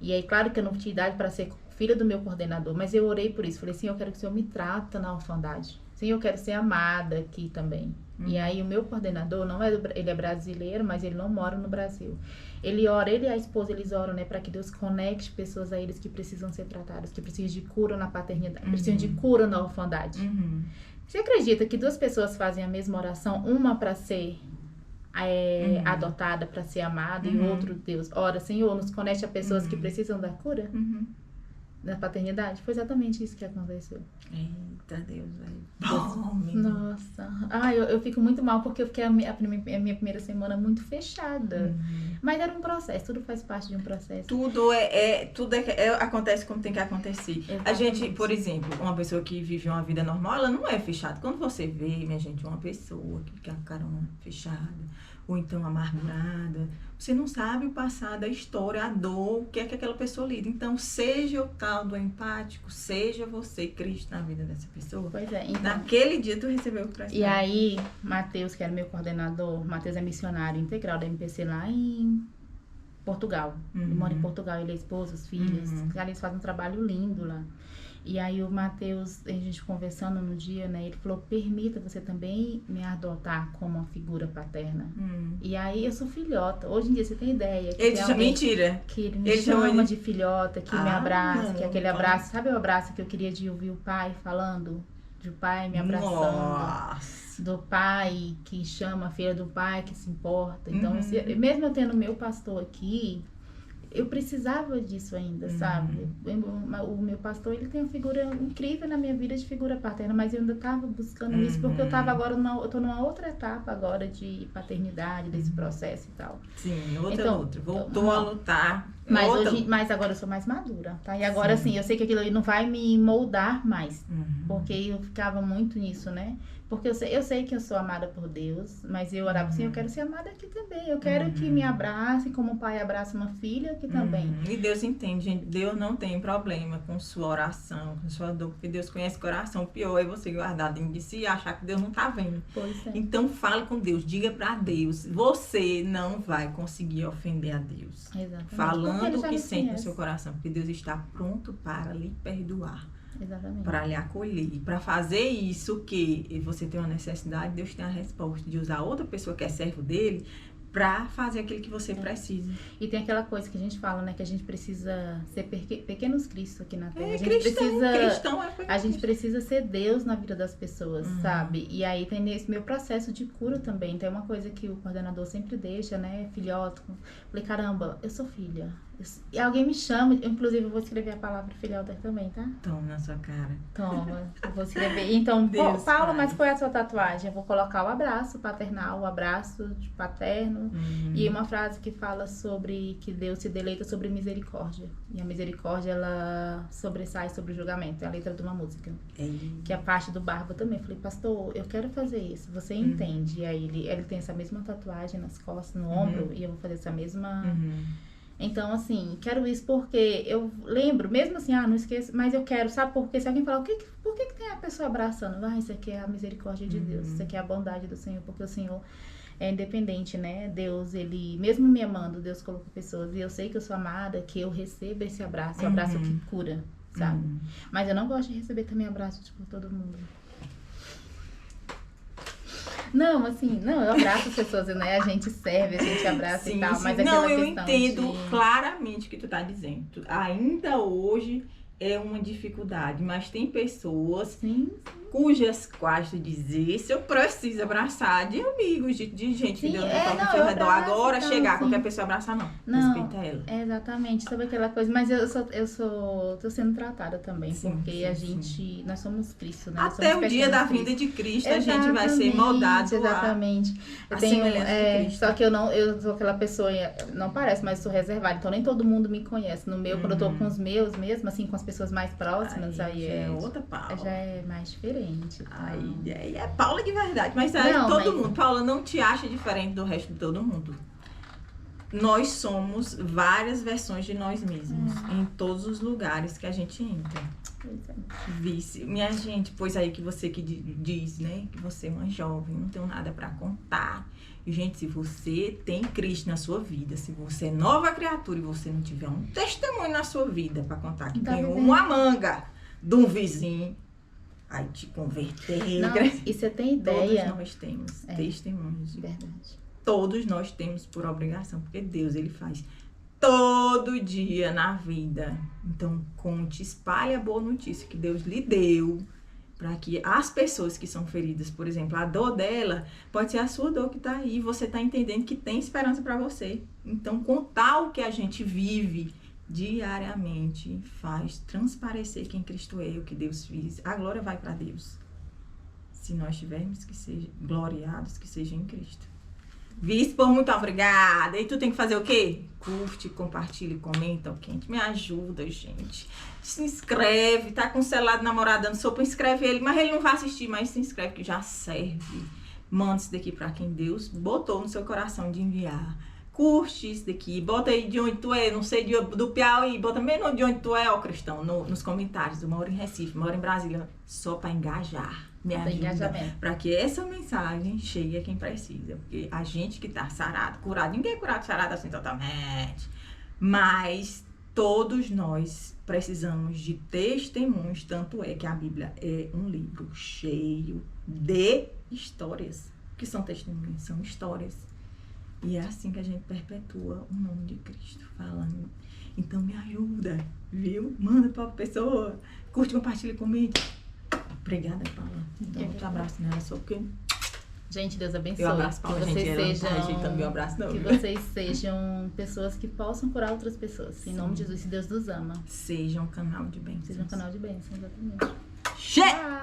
Speaker 1: E aí, claro que eu não tinha idade para ser filha do meu coordenador, mas eu orei por isso. Falei assim, eu quero que o Senhor me trata na orfandade. Sim, eu quero ser amada aqui também. E aí, o meu coordenador, ele é brasileiro, mas ele não mora no Brasil. Ele ora, ele e a esposa, eles oram, né, para que Deus conecte pessoas a eles que precisam ser tratadas, que precisam de cura na paternidade, precisam de cura na orfandade. Você acredita que duas pessoas fazem a mesma oração, uma para ser adotada, para ser amada, e o outro, Deus, ora, Senhor, nos conecte a pessoas que precisam da cura na paternidade? Foi exatamente isso que aconteceu.
Speaker 2: Eita Deus, velho.
Speaker 1: Nossa. Eu fico muito mal porque eu fiquei a minha primeira semana muito fechada. Mas era um processo, tudo faz parte de um processo.
Speaker 2: Tudo acontece como tem que acontecer. Exatamente. A gente, por exemplo, uma pessoa que vive uma vida normal, ela não é fechada. Quando você vê, minha gente, uma pessoa que fica com a carona fechada, ou então amargurada, você não sabe o passado, a história, a dor, o que é que aquela pessoa lida. Então, seja o tal do empático, seja você Cristo na vida dessa pessoa.
Speaker 1: Pois é. Então,
Speaker 2: naquele dia tu recebeu o presente.
Speaker 1: E aí, Matheus, que era meu coordenador, Matheus é missionário integral da MPC lá em Portugal. Ele mora em Portugal, ele é esposa, os filhos. Eles fazem um trabalho lindo lá. E aí o Matheus, a gente conversando no dia, né, ele falou, permita você também me adotar como uma figura paterna. E aí eu sou filhota. Hoje em dia você tem ideia que
Speaker 2: ele chama mentira.
Speaker 1: Que ele me chama de filhota, que me abraça, que é aquele abraço, sabe o abraço que eu queria de ouvir o pai falando? De o pai me abraçando.
Speaker 2: Nossa.
Speaker 1: Do pai que chama a filha do pai que se importa. Então, mesmo eu tendo meu pastor aqui, eu precisava disso ainda, sabe? O meu pastor, ele tem uma figura incrível na minha vida de figura paterna, mas eu ainda estava buscando isso, porque eu estava agora eu tô numa outra etapa agora de paternidade, desse processo e tal.
Speaker 2: Sim, outra. Voltou a lutar.
Speaker 1: Mas agora eu sou mais madura, tá? E agora, assim, eu sei que aquilo ali não vai me moldar mais, porque eu ficava muito nisso, né? Porque eu sei que eu sou amada por Deus, mas eu orava assim, eu quero ser amada aqui também. Eu quero que me abrace como o pai abraça uma filha aqui também.
Speaker 2: E Deus entende, gente. Deus não tem problema com sua oração, com sua dor, porque Deus conhece o coração. O pior é você guardar dentro de si e achar que Deus não tá vendo.
Speaker 1: Pois é.
Speaker 2: Então fale com Deus, diga pra Deus. Você não vai conseguir ofender a Deus.
Speaker 1: Exatamente.
Speaker 2: Falando o que sente no seu coração, porque Deus está pronto para lhe perdoar.
Speaker 1: Exatamente.
Speaker 2: Para lhe acolher. Para fazer isso que você tem uma necessidade, Deus tem a resposta de usar outra pessoa que é servo dele para fazer aquilo que você precisa.
Speaker 1: E tem aquela coisa que a gente fala, né? Que a gente precisa ser pequenos Cristos aqui na Terra. A gente precisa ser Deus na vida das pessoas, sabe? E aí tem esse meu processo de cura também. Tem uma coisa que o coordenador sempre deixa, né? Filhote. Falei, caramba, eu sou filha. E alguém me chama, inclusive eu vou escrever a palavra filhota também, tá?
Speaker 2: Toma na sua cara.
Speaker 1: Toma, eu vou escrever. Então,
Speaker 2: Deus,
Speaker 1: Paula, mas qual é a sua tatuagem? Eu vou colocar o abraço paternal, o abraço de paterno. E uma frase que fala sobre que Deus se deleita sobre misericórdia. E a misericórdia, ela sobressai sobre o julgamento. É a letra de uma música. Que é a parte do barba também. Eu falei, pastor, eu quero fazer isso. Você entende? E aí ele tem essa mesma tatuagem nas costas, no ombro. E eu vou fazer essa mesma... Então, assim, quero isso porque eu lembro, mesmo assim, não esqueço, mas eu quero, sabe? Porque se alguém falar, por que tem a pessoa abraçando? Isso aqui é a misericórdia de Deus, isso aqui é a bondade do Senhor, porque o Senhor é independente, né? Deus, ele, mesmo me amando, Deus colocou pessoas, e eu sei que eu sou amada, que eu recebo esse abraço, o abraço que cura, sabe? Mas eu não gosto de receber também abraço de por todo mundo. Não, assim, eu abraço as pessoas, né? A gente serve, a gente abraça e tal, mas
Speaker 2: não,
Speaker 1: aquela
Speaker 2: eu
Speaker 1: questão
Speaker 2: entendo claramente o que tu tá dizendo. Ainda hoje é uma dificuldade, mas tem pessoas cujas quais tu dizer, se eu preciso abraçar de amigos, de gente que Deus botou no seu redor agora, chegar qualquer pessoa abraçar, não. Respeita ela.
Speaker 1: Exatamente, sabe aquela coisa, mas tô sendo tratada também, porque nós somos Cristo, né?
Speaker 2: Até o dia da vinda de Cristo, a gente vai ser moldado
Speaker 1: exatamente.
Speaker 2: a semelhança de Cristo.
Speaker 1: Só que eu sou aquela pessoa, não parece, mas sou reservada, então nem todo mundo me conhece. No meu, quando eu tô com os meus mesmo, assim, com as pessoas mais próximas, aí é
Speaker 2: outra Paula.
Speaker 1: Já é mais diferente.
Speaker 2: Aí é Paula de verdade, mas todo mundo. Paula, não te acha diferente do resto de todo mundo. Nós somos várias versões de nós mesmos em todos os lugares que a gente entra. Vice, minha gente, pois aí que você que diz, né, que você é uma jovem, não tem nada pra contar. E, gente, se você tem Cristo na sua vida, se você é nova criatura e você não tiver um testemunho na sua vida pra contar que ganhou uma manga de um vizinho, aí te converter.
Speaker 1: E você tem ideia?
Speaker 2: Todos nós temos testemunhos.
Speaker 1: Verdade.
Speaker 2: Todos nós temos por obrigação, porque Deus, ele faz todo dia na vida. Então, conte, espalhe a boa notícia que Deus lhe deu, para que as pessoas que são feridas, por exemplo, a dor dela pode ser a sua dor que tá aí, você tá entendendo que tem esperança para você. Então, contar o que a gente vive diariamente faz transparecer quem Cristo é, o que Deus fez. A glória vai para Deus. Se nós tivermos que ser gloriados, que seja em Cristo. Bispo, muito obrigada. E tu tem que fazer o quê? Curte, compartilha, comenta, ok? Me ajuda, gente. Se inscreve, tá com o celular do namorado dando sopa, inscreve ele. Mas ele não vai assistir, mas se inscreve que já serve. Manda isso daqui pra quem Deus botou no seu coração de enviar. Curte isso daqui, bota aí de onde tu é, não sei, do Piauí, bota mesmo de onde tu é, ó cristão, nos comentários. Eu moro em Recife, moro em Brasília, só para engajar, me ajuda, para que essa mensagem chegue a quem precisa, porque a gente que tá sarado, curado, ninguém é curado, sarado assim totalmente, mas todos nós precisamos de testemunhos, tanto é que a Bíblia é um livro cheio de histórias, que são testemunhos, são histórias. E é assim que a gente perpetua o nome de Cristo, falando. Então me ajuda, viu? Manda pra pessoa. Curte, compartilha comigo. Obrigada, Paula. Dá um abraço nela, só porque...
Speaker 1: Gente, Deus abençoe.
Speaker 2: Eu abraço Paula,
Speaker 1: que vocês
Speaker 2: gente.
Speaker 1: Sejam,
Speaker 2: ela não tá rejeitando meu abraço, não.
Speaker 1: Que vocês sejam pessoas que possam curar outras pessoas. Sim. Em nome de Jesus, se Deus nos ama.
Speaker 2: Seja um canal de bênção.
Speaker 1: Seja um canal de bênção, exatamente.
Speaker 2: Chega!